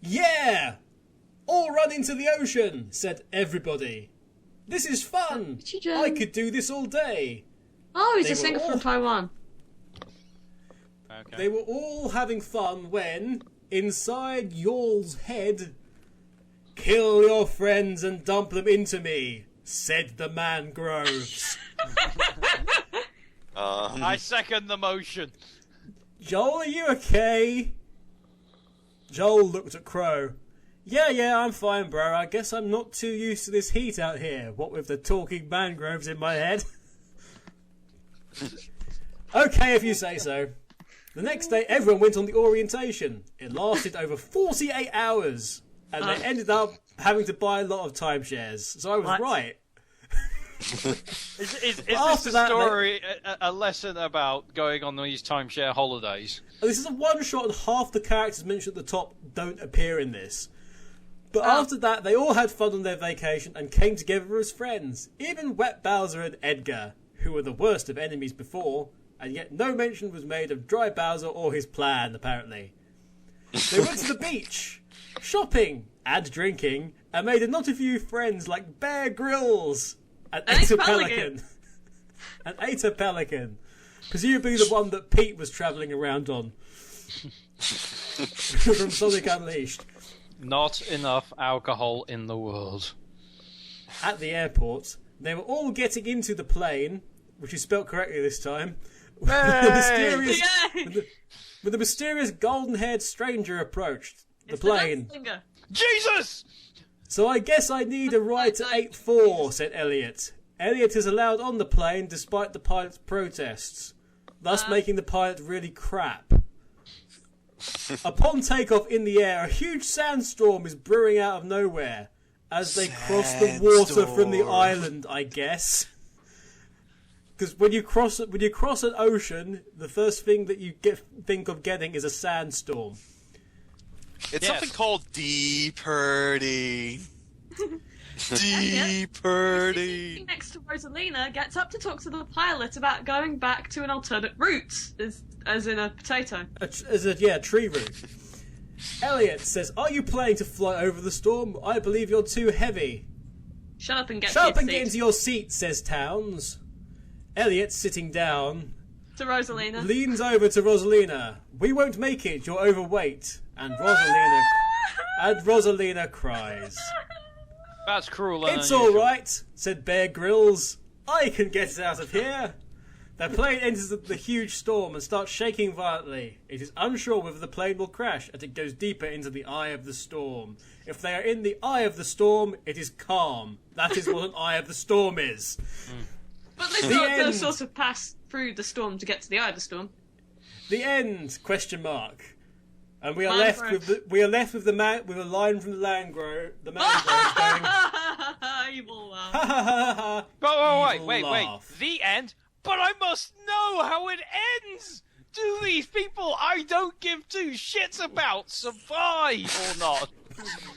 Speaker 1: Yeah! All run into the ocean, said everybody. This is fun!
Speaker 4: Richie Wren.
Speaker 1: I could do this all day.
Speaker 4: Oh, he's
Speaker 1: They
Speaker 4: a singer
Speaker 1: were all-
Speaker 4: from Taiwan.
Speaker 6: Okay.
Speaker 1: They were all having fun when, inside Yawl's head, kill your friends and dump them into me, said the mangroves.
Speaker 6: I second the motion.
Speaker 1: Joel, are you okay? Joel looked at Crow. Yeah, I'm fine, bro. I guess I'm not too used to this heat out here, what with the talking mangroves in my head. Okay, if you say so. The next day, everyone went on the orientation. It lasted over 48 hours, and they ended up having to buy a lot of timeshares. So I was right.
Speaker 6: Is
Speaker 1: after
Speaker 6: this
Speaker 1: that,
Speaker 6: a story, a lesson about going on these timeshare holidays?
Speaker 1: This is a one-shot, and half the characters mentioned at the top don't appear in this. But after that, they all had fun on their vacation and came together as friends. Even Wet Bowser and Edgar, who were the worst of enemies before, and yet no mention was made of Dry Bowser or his plan, apparently. They went to the beach, shopping and drinking, and made a not a few friends like Bear Grylls and ate a pelican. And ate a pelican. Presumably the one that Pete was travelling around on. From Sonic Unleashed.
Speaker 6: Not enough alcohol in the world.
Speaker 1: At the airport, they were all getting into the plane, which is spelt correctly this time, when the mysterious golden-haired stranger approached the plane.
Speaker 6: Jesus!
Speaker 1: So I guess I need a ride to 8-4, said Elliot. Elliot is allowed on the plane despite the pilot's protests, thus making the pilot really crap. Upon takeoff in the air, a huge sandstorm is brewing out of nowhere as they cross the water from the island, I guess. Because when you cross an ocean, the first thing that you think of getting is a sandstorm.
Speaker 3: It's something called deep hurting. Deep hurting.
Speaker 4: Next to Rosalina gets up to talk to the pilot about going back to an alternate route, as in a potato.
Speaker 1: A tree route. Elliot says, "Are you planning to fly over the storm? I believe you're too heavy."
Speaker 4: Shut up and get
Speaker 1: Shut up and get into your seat, says Towns. Elliot, sitting down,
Speaker 4: to Rosalina,
Speaker 1: leans over to Rosalina. "We won't make it, you're overweight." And Rosalina cries.
Speaker 6: That's cruel.
Speaker 1: "It's all right," said Bear Grylls. "I can get us out of here." The plane enters the huge storm and starts shaking violently. It is unsure whether the plane will crash as it goes deeper into the eye of the storm. If they are in the eye of the storm, it is calm. That is what an eye of the storm is.
Speaker 4: But they've got to sort of pass through the storm to get to the eye of the storm.
Speaker 1: The end? Question mark. And we are left with a line from the mangrove going.
Speaker 4: Evil laugh.
Speaker 6: Wait. The end? But I must know how it ends! Do these people I don't give two shits about survive or not?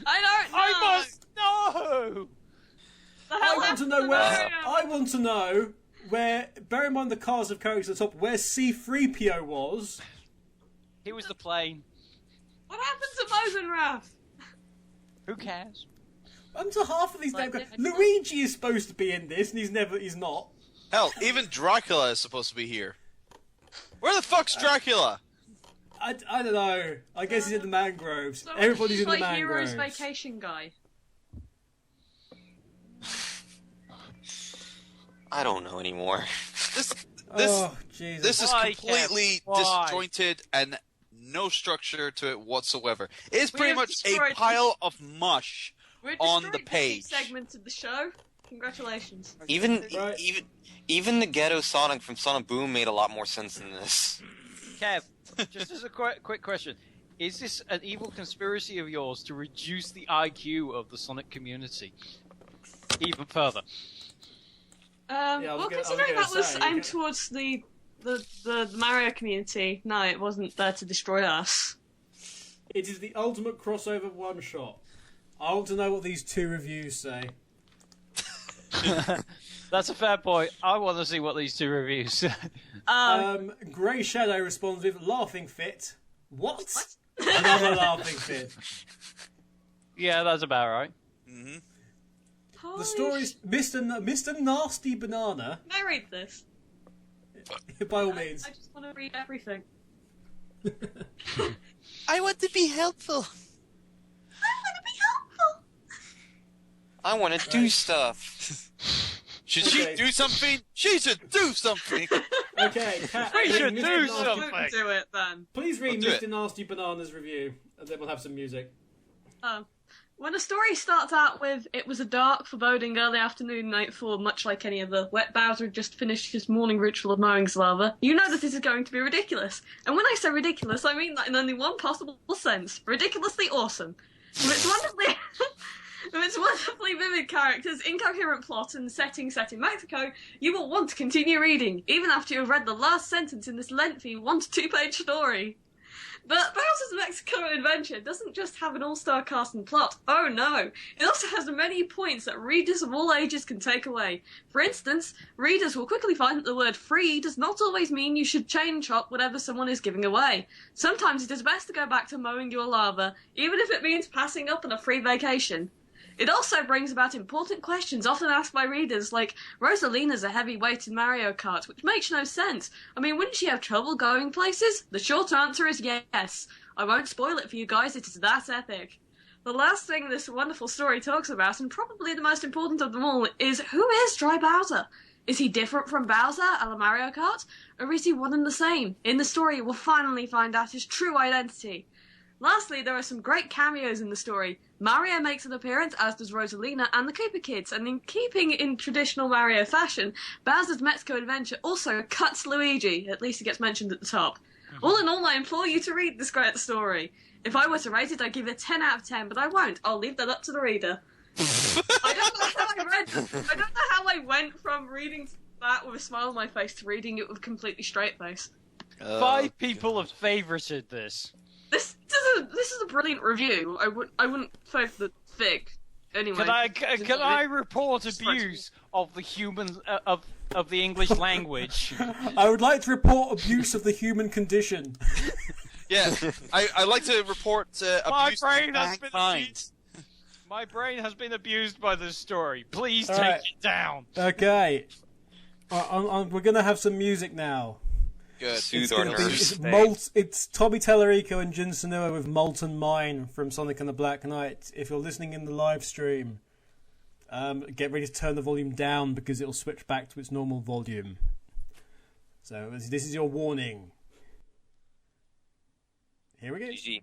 Speaker 4: I don't know!
Speaker 6: I must know!
Speaker 1: I want to know where. I want to know where. Bear in mind the cars of characters at the top. Where C-3PO was.
Speaker 6: He was the plane.
Speaker 4: What happened to Bose and Raph?
Speaker 6: Who cares?
Speaker 1: Under half of these
Speaker 4: Like
Speaker 1: damn.
Speaker 4: different-
Speaker 1: Luigi is supposed to be in this, and he's not.
Speaker 3: Hell, even Dracula is supposed to be here. Where the fuck's Dracula?
Speaker 1: I don't know. I guess he's in the mangroves.
Speaker 4: So
Speaker 1: Everybody's in the
Speaker 4: like
Speaker 1: mangroves.
Speaker 4: Heroes Vacation guy.
Speaker 5: I don't know anymore.
Speaker 3: This
Speaker 1: Oh, Jesus.
Speaker 3: this is
Speaker 6: Why,
Speaker 3: completely
Speaker 6: Kev? Why?
Speaker 3: disjointed and no structure to it whatsoever. It is
Speaker 4: We
Speaker 3: pretty
Speaker 4: have
Speaker 3: much a
Speaker 4: destroyed-
Speaker 3: pile of mush.
Speaker 4: We're
Speaker 3: On
Speaker 4: destroying
Speaker 3: the page.
Speaker 4: segment of the show. Congratulations.
Speaker 5: Even
Speaker 1: Right.
Speaker 5: even the ghetto Sonic from Sonic Boom made a lot more sense than this.
Speaker 6: Kev, just as a quick question. Is this an evil conspiracy of yours to reduce the IQ of the Sonic community even further?
Speaker 1: I was
Speaker 4: Well,
Speaker 1: gonna
Speaker 4: considering that was
Speaker 1: say,
Speaker 4: aimed towards the Mario community, no, it wasn't there to destroy us.
Speaker 1: It is the ultimate crossover one shot. I want to know what these two reviews say.
Speaker 6: That's a fair point. I want to see what these two reviews say.
Speaker 1: Grey Shadow responds with laughing fit. What? Another laughing fit.
Speaker 6: Yeah, that's about right.
Speaker 1: The story's Mr. Nasty Banana.
Speaker 4: Can I read this?
Speaker 1: By all means.
Speaker 4: I just want to read everything.
Speaker 3: I want to be helpful.
Speaker 5: I want to do stuff.
Speaker 3: Should
Speaker 1: Okay.
Speaker 3: she do something? She should do something.
Speaker 1: Okay, Kat,
Speaker 6: We
Speaker 1: read
Speaker 6: should
Speaker 1: Mr.
Speaker 6: do
Speaker 1: Nasty-
Speaker 6: something.
Speaker 4: Don't do it then.
Speaker 1: Please read
Speaker 3: I'll do
Speaker 1: Mr.
Speaker 3: it.
Speaker 1: Nasty Banana's review, and then we'll have some music.
Speaker 4: When a story starts out with, it was a dark, foreboding early afternoon nightfall, much like any other, wet Bowser had just finished his morning ritual of mowing his lava, you know that this is going to be ridiculous. And when I say ridiculous, I mean that in only one possible sense. Ridiculously awesome. With its wonderfully... With its wonderfully vivid characters, incoherent plot, and setting set in Mexico, you will want to continue reading, even after you have read the last sentence in this lengthy 1 to 2 page story. But Bowser's Mexico Adventure doesn't just have an all-star cast and plot. Oh no! It also has many points that readers of all ages can take away. For instance, readers will quickly find that the word free does not always mean you should chain chop whatever someone is giving away. Sometimes it is best to go back to mowing your lava, even if it means passing up on a free vacation. It also brings about important questions often asked by readers, like, Rosalina's a heavyweight in Mario Kart, which makes no sense. I mean, wouldn't she have trouble going places? The short answer is yes. I won't spoil it for you guys, it is that epic. The last thing this wonderful story talks about, and probably the most important of them all, is who is Dry Bowser? Is he different from Bowser a la Mario Kart? Or is he one and the same? In the story, we'll finally find out his true identity. Lastly, there are some great cameos in the story. Mario makes an appearance, as does Rosalina and the Koopa Kids, and in keeping in traditional Mario fashion, Bowser's Mexico Adventure also cuts Luigi, at least he gets mentioned at the top. All in all, I implore you to read this great story. If I were to rate it, I'd give it a 10 out of 10, but I won't. I'll leave that up to the reader. I don't know how I went from reading that with a smile on my face to reading it with a completely straight face.
Speaker 6: 5 people have favorited this.
Speaker 4: This is a brilliant review. I wouldn't favour the fig. Anyway.
Speaker 6: Can I report abuse of the human of the English language?
Speaker 1: I would like to report abuse of the human condition.
Speaker 3: Yeah, I like to report
Speaker 6: My
Speaker 3: abuse
Speaker 6: brain
Speaker 3: of
Speaker 6: has been
Speaker 3: mankind.
Speaker 6: abused. My brain has been abused by this story. Please
Speaker 1: All
Speaker 6: take
Speaker 1: right.
Speaker 6: it down.
Speaker 1: Okay. We're going to have some music now.
Speaker 3: Good.
Speaker 5: Soothe our nerves.
Speaker 1: It's Tommy Tallarico and Jin Senua with Molten Mine from Sonic and the Black Knight. If you're listening in the live stream, get ready to turn the volume down because it'll switch back to its normal volume. So this is your warning. Here we go.
Speaker 5: GG.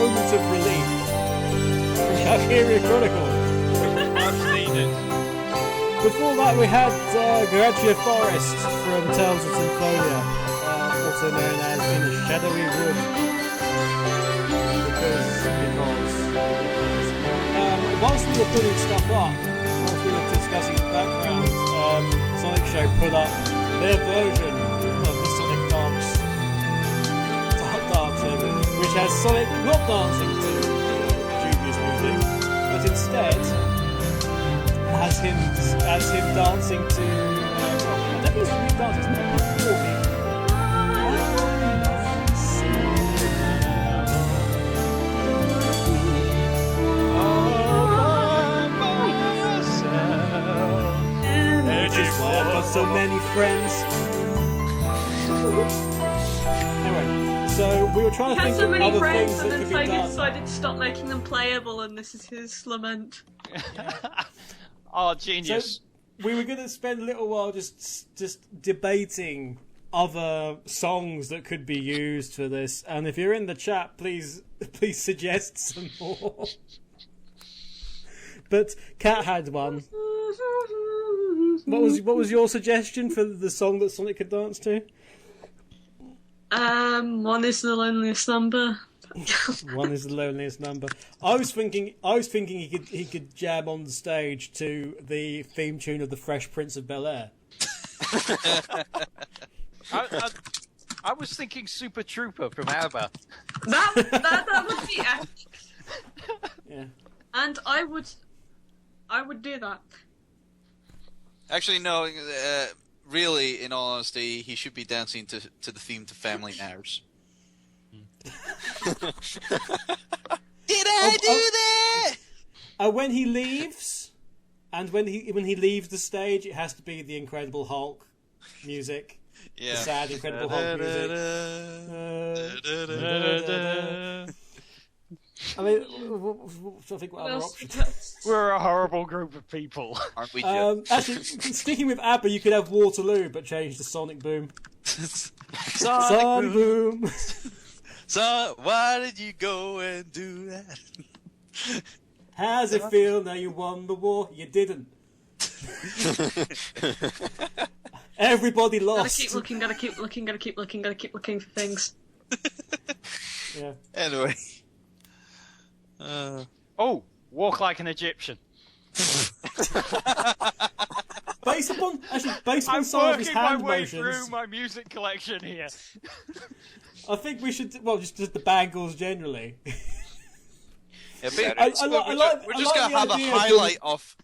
Speaker 1: moment of relief. Valkyria Chronicles.
Speaker 6: Much needed.
Speaker 1: Before that, we had Garagia Forest from Tales of Symphonia, also known as In the Shadowy Wood. Because. Whilst we were putting stuff up, whilst we were discussing the background, Sonic Show put up their version of the Sonic Dance, which has Sonic not dancing to dubious music, but instead has him dancing to. I don't think he's really dancing, he's not performing. I've got so many friends. Anyway, so we were trying to think
Speaker 4: so
Speaker 1: of
Speaker 4: many
Speaker 1: other
Speaker 4: friends,
Speaker 1: things
Speaker 4: and
Speaker 1: that
Speaker 4: then
Speaker 1: could be
Speaker 4: Sega
Speaker 1: done.
Speaker 4: decided to stop making them playable, and this is his lament.
Speaker 6: Oh, genius.
Speaker 1: So we were going to spend a little while just debating other songs that could be used for this, and if you're in the chat, please suggest some more. But Kat had one. What was your suggestion for the song that Sonic could dance to?
Speaker 4: One is the loneliest number.
Speaker 1: One is the loneliest number. I was thinking he could jam on the stage to the theme tune of the Fresh Prince of Bel-Air.
Speaker 6: I was thinking Super Trooper from ABBA.
Speaker 4: That would be epic.
Speaker 1: Yeah.
Speaker 4: And I would do that.
Speaker 3: Actually, no. Really, in all honesty, he should be dancing to the theme to Family Matters. Did I do that?
Speaker 1: When he leaves, and when he leaves the stage, it has to be the Incredible Hulk music.
Speaker 3: Yeah.
Speaker 1: The sad Incredible Hulk music. I mean, I think what other options?
Speaker 6: We're a horrible group of people.
Speaker 3: Aren't we, Joe?
Speaker 1: Actually, sticking with ABBA, you could have Waterloo, but change to Sonic Boom.
Speaker 3: Sonic
Speaker 1: Boom.
Speaker 3: So, why did you go and do that?
Speaker 1: How's it feel now you won the war? You didn't. Everybody lost.
Speaker 4: Gotta keep looking for things.
Speaker 1: Yeah.
Speaker 3: Anyway.
Speaker 6: Oh, walk like an Egyptian.
Speaker 1: Based upon
Speaker 6: I'm
Speaker 1: some of his
Speaker 6: working my
Speaker 1: hand
Speaker 6: way
Speaker 1: motions,
Speaker 6: through my music collection here.
Speaker 1: I think we should just the bangles generally.
Speaker 3: Yeah, we're just gonna have a highlight of,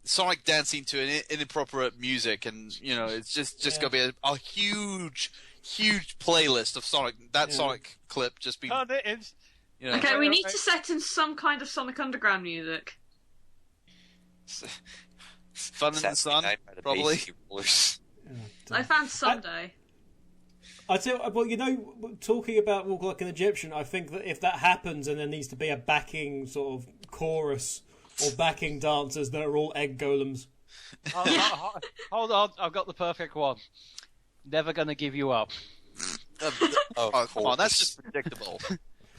Speaker 3: Sonic dancing to inappropriate music, and it's just gonna be a huge playlist of Sonic clip just being.
Speaker 6: Oh, it is.
Speaker 4: Okay, we need to set in some kind of Sonic Underground music.
Speaker 3: Fun in the Sun, probably.
Speaker 4: I found Someday.
Speaker 1: I tell well, talking about Walk Like an Egyptian, I think that if that happens and there needs to be a backing sort of chorus or backing dancers that are all egg golems.
Speaker 6: Hold on, I've got the perfect one. Never gonna give you up.
Speaker 3: Oh, come on, that's just predictable.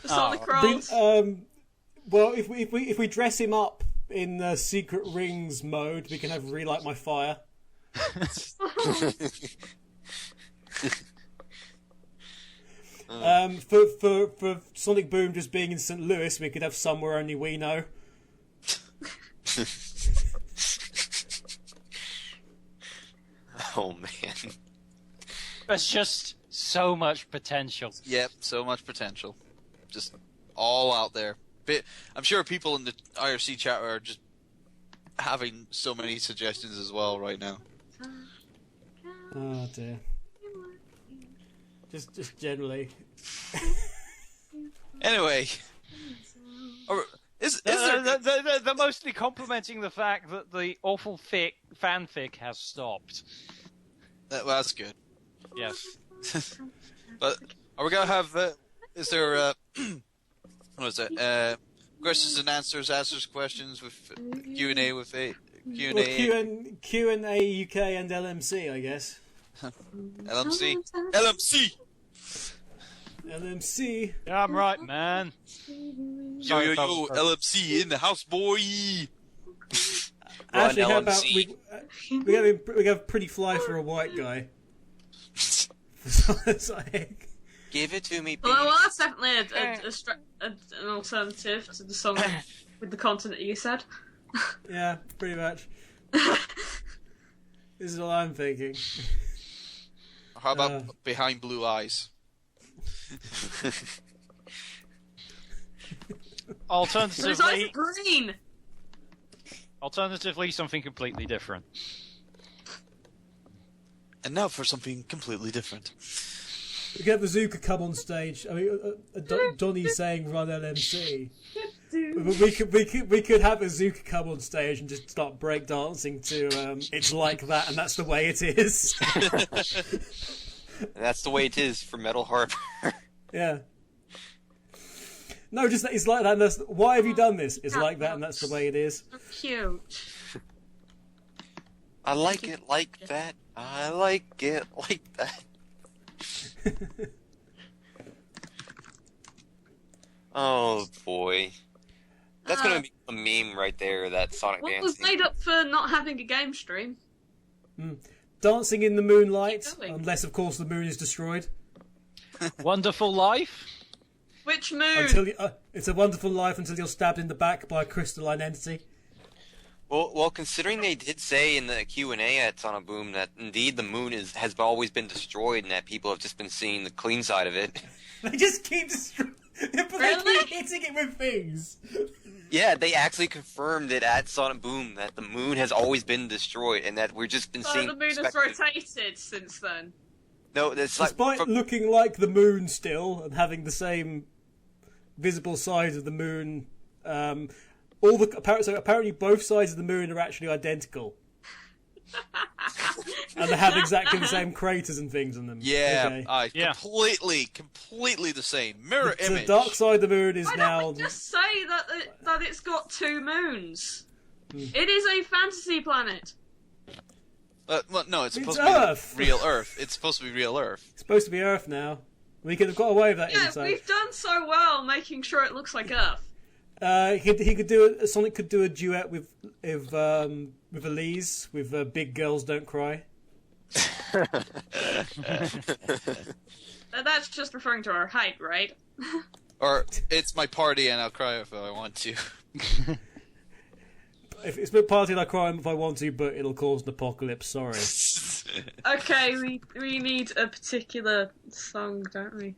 Speaker 4: The Sonic Rolls.
Speaker 1: Well, if we dress him up in Secret Rings mode, we can have Relight My Fire. For Sonic Boom just being in St. Louis, we could have Somewhere Only We Know.
Speaker 5: Oh man,
Speaker 6: There's just so much potential.
Speaker 3: Yep, so much potential. Just all out there. I'm sure people in the IRC chat are just having so many suggestions as well right now.
Speaker 1: Oh dear. Just generally.
Speaker 3: Anyway, is there...
Speaker 6: They're mostly complimenting the fact that the awful fanfic has stopped.
Speaker 3: Well, that's good.
Speaker 6: Yes.
Speaker 3: But are we gonna have? Is there? What is it? Questions and answers questions with Q&A with a Q&A.
Speaker 1: Well, Q&A UK and LMC, I guess.
Speaker 3: LMC. LMC.
Speaker 1: LMC.
Speaker 7: Yeah, I'm right, man.
Speaker 3: Yo, yo, yo, LMC in the house, boy!
Speaker 1: Actually, how
Speaker 5: LMC.
Speaker 1: about we have Pretty Fly for a white guy? It's like,
Speaker 5: Give it to me, baby.
Speaker 4: Well, that's definitely an alternative to the song with the content that you said.
Speaker 1: yeah, pretty much. This is all I'm thinking.
Speaker 3: How about Behind Blue Eyes?
Speaker 4: His eyes are green!
Speaker 7: Alternatively, something completely different.
Speaker 3: And now for something completely different.
Speaker 1: We get the Zuka come on stage. I mean, Donnie saying "Run LMC." We could have a Zuka come on stage and just start breakdancing to "It's Like That," and that's the way it is.
Speaker 5: That's the way it is for Metal Harbor.
Speaker 1: Yeah. No, just that it's like that. And that's, why have you done this? It's like that, and that's the way it is.
Speaker 4: So cute.
Speaker 5: I like it like that. I like it like that. Oh boy. That's gonna be a meme right there, that Sonic
Speaker 4: What
Speaker 5: dancing.
Speaker 4: was made up for not having a game stream?
Speaker 1: Dancing in the moonlight,
Speaker 4: Keep going.
Speaker 1: unless of course the moon is destroyed.
Speaker 7: Wonderful Life.
Speaker 4: Which moon?
Speaker 1: It's a wonderful life until you're stabbed in the back by a crystalline entity.
Speaker 5: Well, considering they did say in the Q&A at Sonic Boom that indeed the moon has always been destroyed and that people have just been seeing the clean side of it.
Speaker 1: They just keep destroying. But
Speaker 4: Really?
Speaker 1: they keep hitting it with things.
Speaker 5: Yeah, they actually confirmed it at Sonic Boom that the moon has always been destroyed and that we've just been
Speaker 4: So
Speaker 5: seeing.
Speaker 4: the moon has rotated since then.
Speaker 5: No, it's like
Speaker 1: Despite looking like the moon still and having the same visible sides of the moon, apparently both sides of the moon are actually identical. And they have exactly the same craters and things in them.
Speaker 3: Yeah,
Speaker 1: Okay.
Speaker 3: completely the same. Mirror
Speaker 1: So the
Speaker 3: image.
Speaker 1: dark side of the moon is
Speaker 4: Why
Speaker 1: now.
Speaker 4: don't we just say that it's got two moons? It is a fantasy planet.
Speaker 3: Well, no, it's
Speaker 1: It's
Speaker 3: supposed to
Speaker 1: Earth.
Speaker 3: be real Earth. It's supposed to be real Earth.
Speaker 1: It's supposed to be Earth now. We could have got away with that
Speaker 4: Yeah,
Speaker 1: insight.
Speaker 4: we've done so well making sure it looks like Earth.
Speaker 1: He could do Sonic could do a duet with Elise with "Big Girls Don't Cry."
Speaker 4: That's just referring to our height, right?
Speaker 3: Or it's my party and I'll cry if I want to.
Speaker 1: If it's a party, I cry if I want to, but it'll cause an apocalypse. Sorry.
Speaker 4: Okay, we need a particular song, don't we?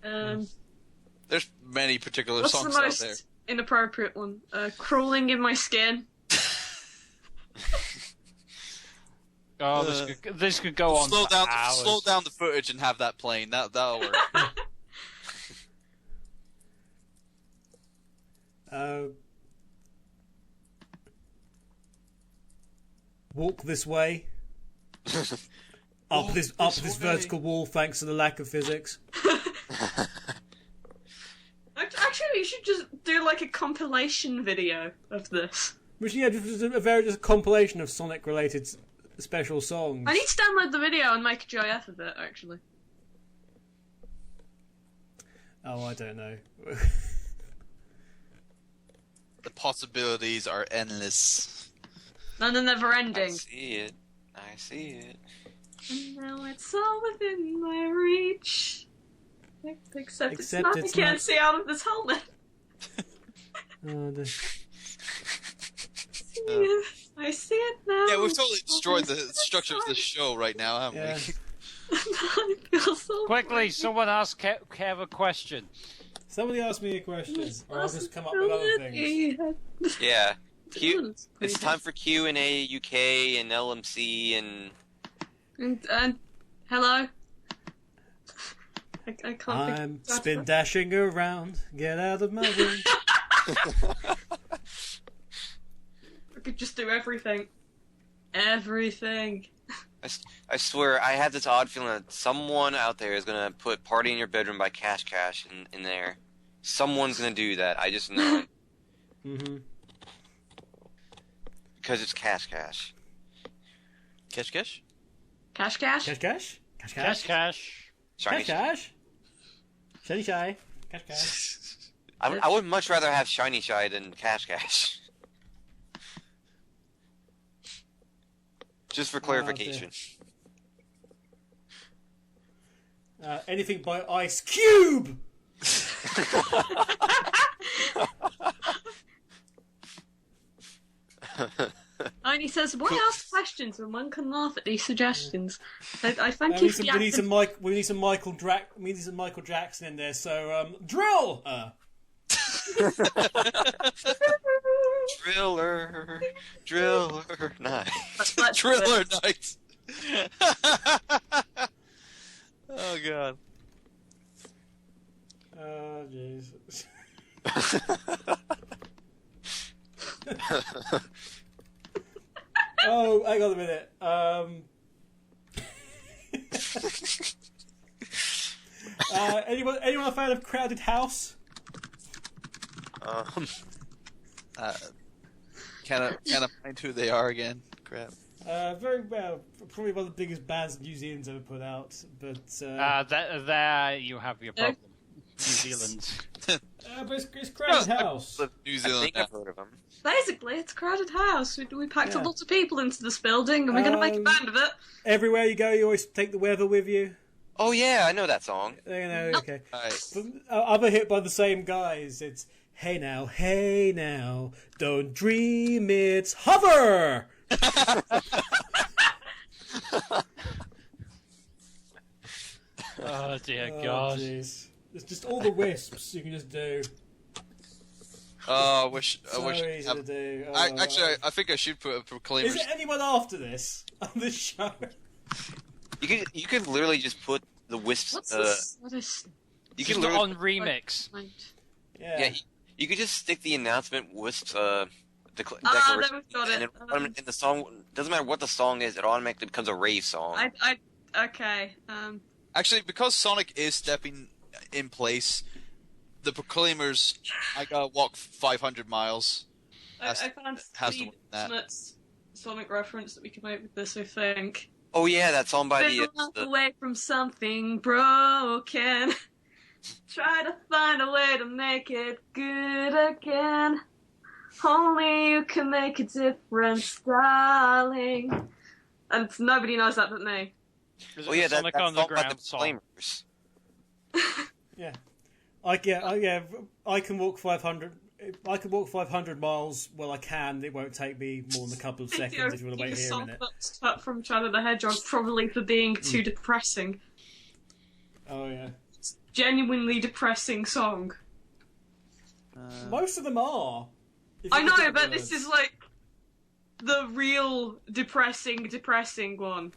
Speaker 3: There's many particular
Speaker 4: What's the
Speaker 3: songs out
Speaker 4: most
Speaker 3: there.
Speaker 4: inappropriate one? Crawling in my skin.
Speaker 7: Oh, this could go on
Speaker 3: Slow
Speaker 7: for
Speaker 3: down,
Speaker 7: hours.
Speaker 3: slow down the footage and have that playing. That'll work.
Speaker 1: Walk this way. Up this
Speaker 3: way.
Speaker 1: vertical wall, thanks to the lack of physics.
Speaker 4: Actually, we should just do like a compilation video of this.
Speaker 1: Which just a compilation of Sonic-related special songs.
Speaker 4: I need to download the video and make a GIF of it, actually.
Speaker 1: Oh, I don't know.
Speaker 3: The possibilities are endless.
Speaker 4: And they're never
Speaker 5: I
Speaker 4: ending.
Speaker 5: see it. I see it.
Speaker 4: And now it's all within my reach. Except it's
Speaker 1: Except
Speaker 4: not.
Speaker 1: it's
Speaker 4: I can't
Speaker 1: not.
Speaker 4: see out of this helmet. I see it now.
Speaker 3: Yeah, we've totally destroyed the structure of this show right now, haven't
Speaker 1: Yeah.
Speaker 3: we?
Speaker 4: I feel so
Speaker 7: Quickly,
Speaker 4: bad.
Speaker 7: someone ask Kev a question.
Speaker 1: Somebody asked me a question, or I'll just come up with other things.
Speaker 5: Yeah. Q.
Speaker 4: It's
Speaker 5: It's time for Q&A, UK, and LMC, and
Speaker 4: And hello. I can't.
Speaker 1: I'm spin dashing around. Get out of my way.
Speaker 4: I could just do everything. Everything.
Speaker 5: I swear, I have this odd feeling that someone out there is gonna put "Party in Your Bedroom" by Cash Cash in there. Someone's gonna do that. I just know it.
Speaker 1: Mm-hmm.
Speaker 5: Because it's Cash Cash.
Speaker 3: Cash, cash?
Speaker 4: Cash, cash.
Speaker 1: Cash, cash, cash,
Speaker 7: Cash,
Speaker 1: cash,
Speaker 7: cash.
Speaker 5: Shiny
Speaker 1: cash, cash. Shiny Shy. Cash Cash.
Speaker 5: I would much rather have Shiny Shy than Cash Cash. Just for clarification.
Speaker 1: Anything by Ice Cube!
Speaker 4: And he says, "Why ask questions when one can laugh at these suggestions?" I thank
Speaker 1: we
Speaker 4: you for the
Speaker 1: need some Michael Jackson in there. So drill.
Speaker 5: Driller night.
Speaker 3: Driller night. Oh god.
Speaker 1: Oh Jesus. Oh, hang on a minute. Anyone a fan of Crowded House?
Speaker 3: Can I find who they are again? Crap.
Speaker 1: Very well. Probably one of the biggest bands New Zealand's ever put out. But
Speaker 6: there you have your problem. New Zealand.
Speaker 1: but it's Crowded House.
Speaker 3: New
Speaker 5: I
Speaker 3: Zealand.
Speaker 5: think I've heard of them.
Speaker 4: Basically, it's a crowded house. We packed
Speaker 1: Yeah.
Speaker 4: a lot of people into this building, and we're going to make a band of it.
Speaker 1: Everywhere you go, you always take the weather with you.
Speaker 5: Oh yeah, I know that song.
Speaker 1: You know, okay.
Speaker 3: Nice.
Speaker 1: Other hit by the same guys. It's hey now, don't dream, it's hover.
Speaker 6: Oh dear
Speaker 1: Oh,
Speaker 6: God.
Speaker 1: jeez. It's just all the wisps you can just do.
Speaker 3: Oh, I wish.
Speaker 1: So easy to do. Oh,
Speaker 3: I think I should put a proclaimer.
Speaker 1: Is there anyone after this on this show?
Speaker 5: You could literally just put the wisps.
Speaker 4: What's this? What is...
Speaker 5: You
Speaker 6: Just
Speaker 5: could literally
Speaker 6: on remix.
Speaker 5: yeah. You could just stick the announcement wisps.
Speaker 4: Ah,
Speaker 5: Declaration,
Speaker 4: then we've got it.
Speaker 5: and in the song, doesn't matter what the song is, it automatically becomes a rave song.
Speaker 4: Okay.
Speaker 3: Actually, because Sonic is stepping in place, the Proclaimers, I gotta walk 500 miles.
Speaker 4: I found
Speaker 3: has to
Speaker 4: the
Speaker 3: win that.
Speaker 4: ultimate Sonic reference that we can make with this, I think.
Speaker 5: Oh yeah, that song by
Speaker 4: Been away from something broken. Try to find a way to make it good again. Only you can make a difference, darling. And nobody knows that but me.
Speaker 5: Oh yeah, that
Speaker 6: Sonic
Speaker 5: song by
Speaker 6: Underground
Speaker 5: the
Speaker 6: song.
Speaker 5: Flamers.
Speaker 1: Yeah. I can walk 500. I can walk 500 miles. Well, I can. It won't take me more than a couple of seconds if you want to wait here a minute.
Speaker 4: Song from Shadow the Hedgehog, probably for being too depressing.
Speaker 1: Oh yeah.
Speaker 4: Genuinely depressing song.
Speaker 1: Most of them are. If you
Speaker 4: I
Speaker 1: look
Speaker 4: know,
Speaker 1: at the
Speaker 4: but this
Speaker 1: words.
Speaker 4: is like the real depressing one.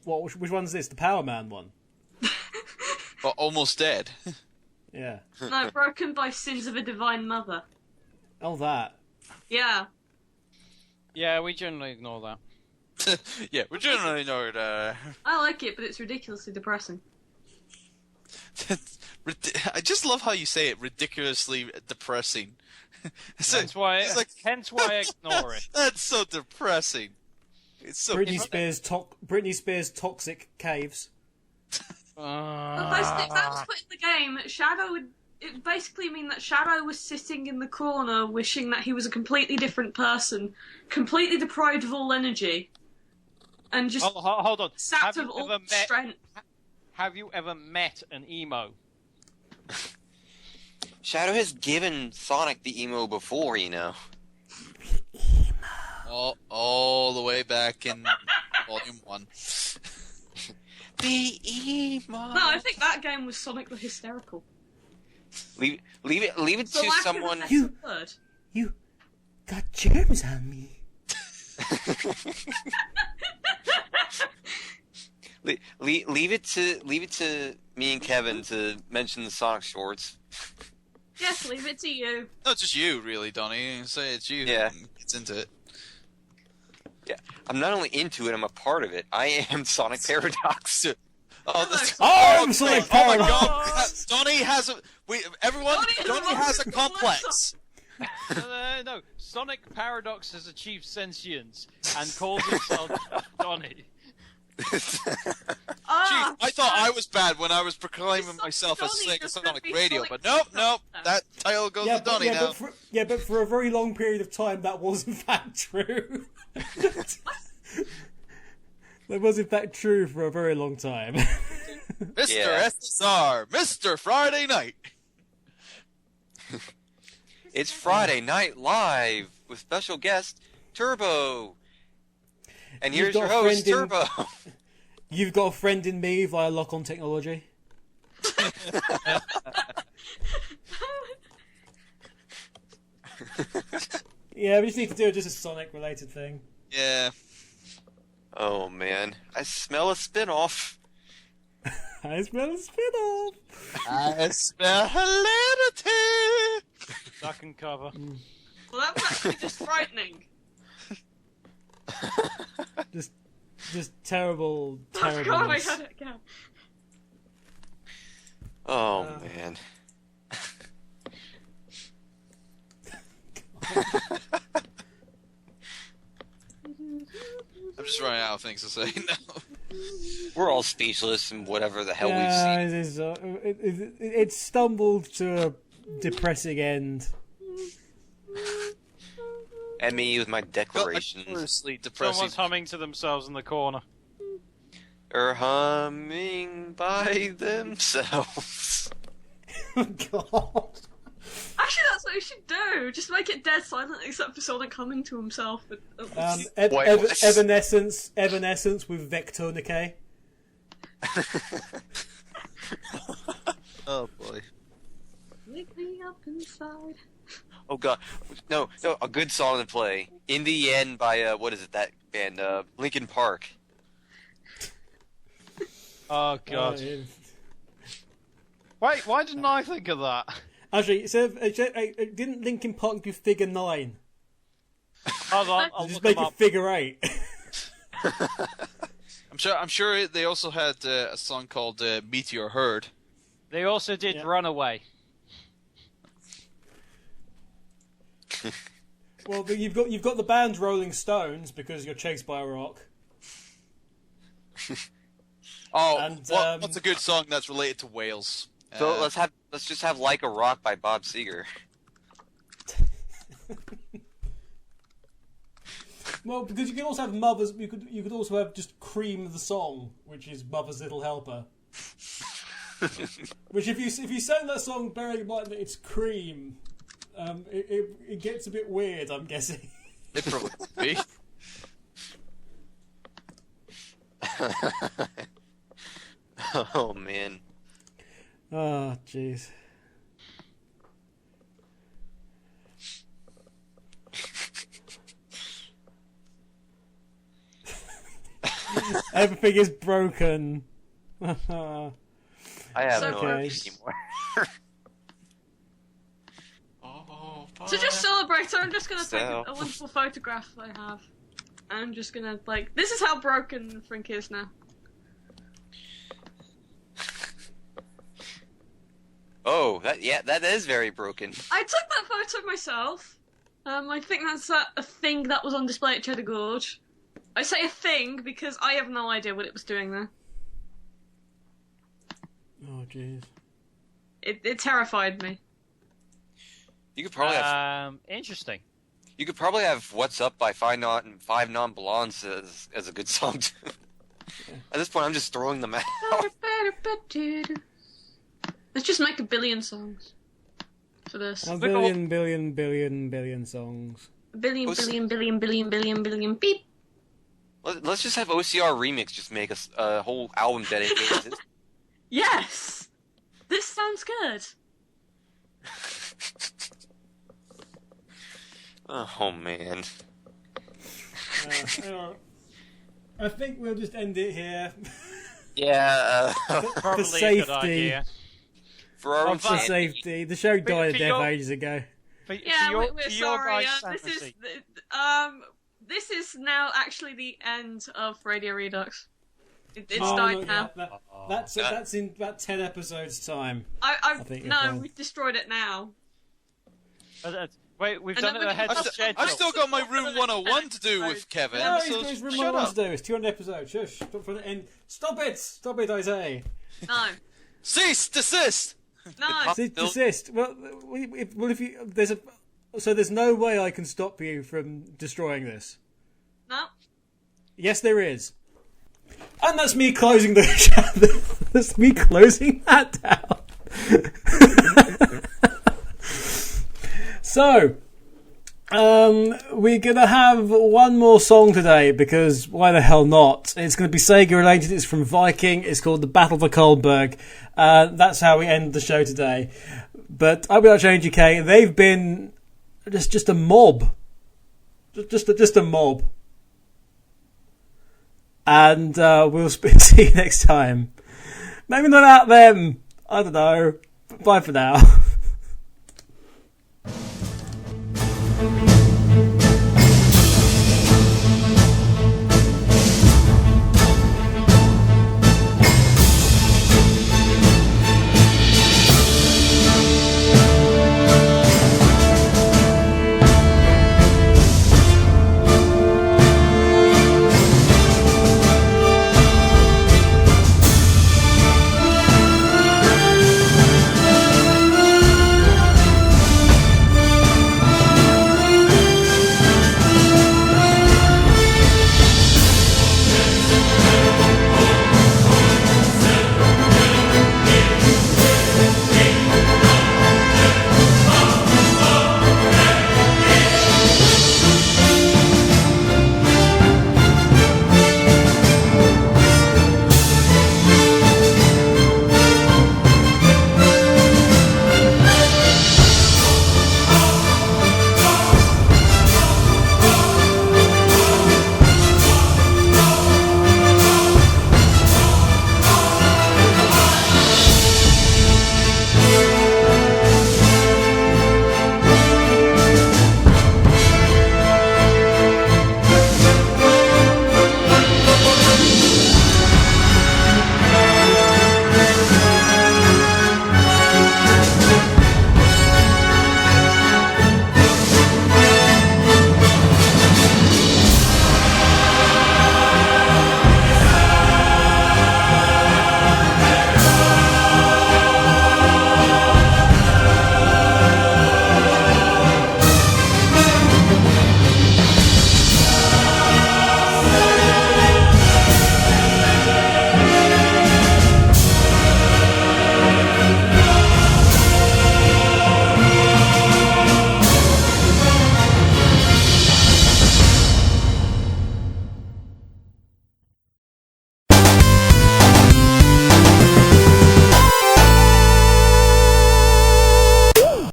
Speaker 1: Which one's this? The Power Man one?
Speaker 3: Well, almost dead.
Speaker 1: Yeah.
Speaker 4: No, broken by sins of a divine mother.
Speaker 1: Oh, that.
Speaker 4: Yeah.
Speaker 6: Yeah, we generally ignore that.
Speaker 3: Yeah, we generally know that.
Speaker 4: I like it, but it's ridiculously depressing.
Speaker 3: I just love how you say it, ridiculously depressing.
Speaker 6: Hence why I ignore it.
Speaker 3: That's so depressing. It's so.
Speaker 1: Britney Spears' Toxic Caves.
Speaker 4: But basically, if that was put in the game, Shadow would... It would basically mean that Shadow was sitting in the corner wishing that he was a completely different person, completely deprived of all energy, and just
Speaker 6: Hold on.
Speaker 4: sapped of all strength.
Speaker 6: Have you ever met an emo?
Speaker 5: Shadow has given Sonic the emo before, you know.
Speaker 3: All the way back in Volume 1.
Speaker 5: The emo.
Speaker 4: No, I think that game was Sonic the Hysterical.
Speaker 5: Leave it
Speaker 4: For
Speaker 5: to
Speaker 4: lack
Speaker 5: someone.
Speaker 4: of a better word.
Speaker 1: You got germs on me.
Speaker 5: Leave it to me and Kevin to mention the Sonic shorts.
Speaker 4: Yes, leave it to you.
Speaker 3: Not just you, really, Donnie. Say it's you.
Speaker 5: Yeah.
Speaker 3: It's into it.
Speaker 5: Yeah, I'm not only into it, I'm a part of it. I am Sonic Paradox.
Speaker 3: Oh, that's,
Speaker 1: I'm Sonic
Speaker 3: oh my
Speaker 1: Paradox.
Speaker 3: God! Donnie has a. Donnie has a complex.
Speaker 6: No, Sonic Paradox has achieved sentience and calls himself Donnie.
Speaker 3: Jeez, I thought I was bad when I was proclaiming myself as Sega Sonic Radio, but nope, that title goes to Donnie now.
Speaker 1: But for a very long period of time, that was in fact true. That was in fact true for a very long time.
Speaker 3: Mr. SSR, Mr. Friday Night.
Speaker 5: It's Friday Night Live with special guest Turbo. And here's your host, Turbo.
Speaker 1: You've got a friend in me via Lock-On Technology. Yeah, we just need to do just a Sonic-related thing.
Speaker 3: Yeah.
Speaker 5: Oh, man. I smell a spin-off.
Speaker 1: I smell a spin-off.
Speaker 3: I smell hilarity.
Speaker 7: Duck and cover.
Speaker 4: Well, that was actually just frightening.
Speaker 1: Just terrible,
Speaker 4: Oh god, I
Speaker 1: terribleness.
Speaker 4: had it again.
Speaker 5: Oh, man.
Speaker 3: I'm just running out of things to say now.
Speaker 5: We're all speechless and whatever the hell we've seen.
Speaker 1: It stumbled to a depressing end.
Speaker 5: And me with my declarations.
Speaker 3: Honestly depressing.
Speaker 7: Someone's humming to themselves in the corner.
Speaker 5: Are humming by themselves.
Speaker 1: Oh god.
Speaker 4: Actually, that's what we should do. Just make it dead silent, except for Sonic humming to himself.
Speaker 1: Evanescence with Vector Decay.
Speaker 3: Oh boy.
Speaker 4: Wake me up inside.
Speaker 5: Oh god. No, a good song to play. In the End by, what is it, that band, Linkin Park.
Speaker 7: Oh god. Wait, why didn't I think of that?
Speaker 1: Actually, didn't Linkin Park do Figure 9?
Speaker 7: Hold on, I'll
Speaker 1: Just
Speaker 7: look
Speaker 1: make
Speaker 7: them
Speaker 1: it
Speaker 7: up.
Speaker 1: Figure 8.
Speaker 3: I'm sure they also had a song called Meteor Herd.
Speaker 7: They also did Runaway.
Speaker 1: Well, but you've got the band Rolling Stones because you're chased by a rock.
Speaker 3: Oh,
Speaker 1: And,
Speaker 3: what's a good song that's related to whales?
Speaker 5: So let's just have Like a Rock by Bob Seger.
Speaker 1: Well, because you can also have Mother's. You could also have just Cream the song, which is Mother's Little Helper. Which if you sang that song bearing in mind that it's Cream, it gets a bit weird. I'm guessing.
Speaker 3: It probably would be.
Speaker 5: Oh man.
Speaker 1: Oh, jeez. Everything is broken.
Speaker 5: I have
Speaker 4: So
Speaker 5: no
Speaker 1: okay.
Speaker 5: idea anymore.
Speaker 4: So just celebrate. So I'm just gonna take
Speaker 5: So-
Speaker 4: a wonderful photograph I have. I'm just gonna this is how broken Frink is now.
Speaker 5: Oh, that is very broken.
Speaker 4: I took that photo myself. I think that's a thing that was on display at Cheddar Gorge. I say a thing because I have no idea what it was doing there.
Speaker 1: Oh, jeez.
Speaker 4: It terrified me.
Speaker 5: You could probably have
Speaker 7: Interesting.
Speaker 5: you could probably have "What's Up" by Five Non Blondes as a good song too. At this point, I'm just throwing them out.
Speaker 4: Let's just make a billion songs for this.
Speaker 1: A billion songs.
Speaker 4: Billion,
Speaker 5: What's-
Speaker 4: billion, beep.
Speaker 5: Let's just have OCR Remix just make a whole album dedicated. to
Speaker 4: Yes! This sounds good.
Speaker 5: Oh man.
Speaker 1: I think we'll just end it here.
Speaker 5: Yeah.
Speaker 7: Probably a
Speaker 1: safety.
Speaker 7: good idea.
Speaker 5: For our own
Speaker 1: For
Speaker 5: sanity.
Speaker 1: safety. The show died a
Speaker 7: for
Speaker 1: death
Speaker 7: your-
Speaker 1: ages ago.
Speaker 7: For
Speaker 4: Yeah,
Speaker 7: your,
Speaker 4: we're
Speaker 7: for your
Speaker 4: sorry.
Speaker 7: guys'
Speaker 4: This is
Speaker 7: sanity.
Speaker 4: this is now actually the end of Radio Redux. It's
Speaker 1: Oh,
Speaker 4: died
Speaker 1: no,
Speaker 4: now.
Speaker 1: That's in about 10 episodes' time.
Speaker 4: I
Speaker 1: think you're
Speaker 4: no,
Speaker 1: fine.
Speaker 4: we've destroyed it now.
Speaker 7: Wait, we've
Speaker 4: And
Speaker 7: done
Speaker 4: then
Speaker 7: it
Speaker 4: we
Speaker 7: ahead
Speaker 4: can-
Speaker 7: of schedule.
Speaker 3: I've still got my Room 101 to do with Kevin.
Speaker 1: No,
Speaker 3: So
Speaker 1: he's
Speaker 3: shut
Speaker 1: Room 101
Speaker 3: up.
Speaker 1: to do. It's 200 episodes. Shush. Stop for the end. Stop it, I say.
Speaker 4: No.
Speaker 3: Cease, desist.
Speaker 4: No.
Speaker 1: Desist. Well, if you there's no way I can stop you from destroying this.
Speaker 4: No.
Speaker 1: Yes, there is. And that's me closing the that's me closing that down. So, we're gonna have one more song today because why the hell not? It's gonna be Sega related. It's from Viking. It's called The Battle for Kohlberg. That's how we end the show today. But I'll be like Change UK. They've been just a mob, just a mob. And we'll see you next time. Maybe not out them. I don't know. Bye for now.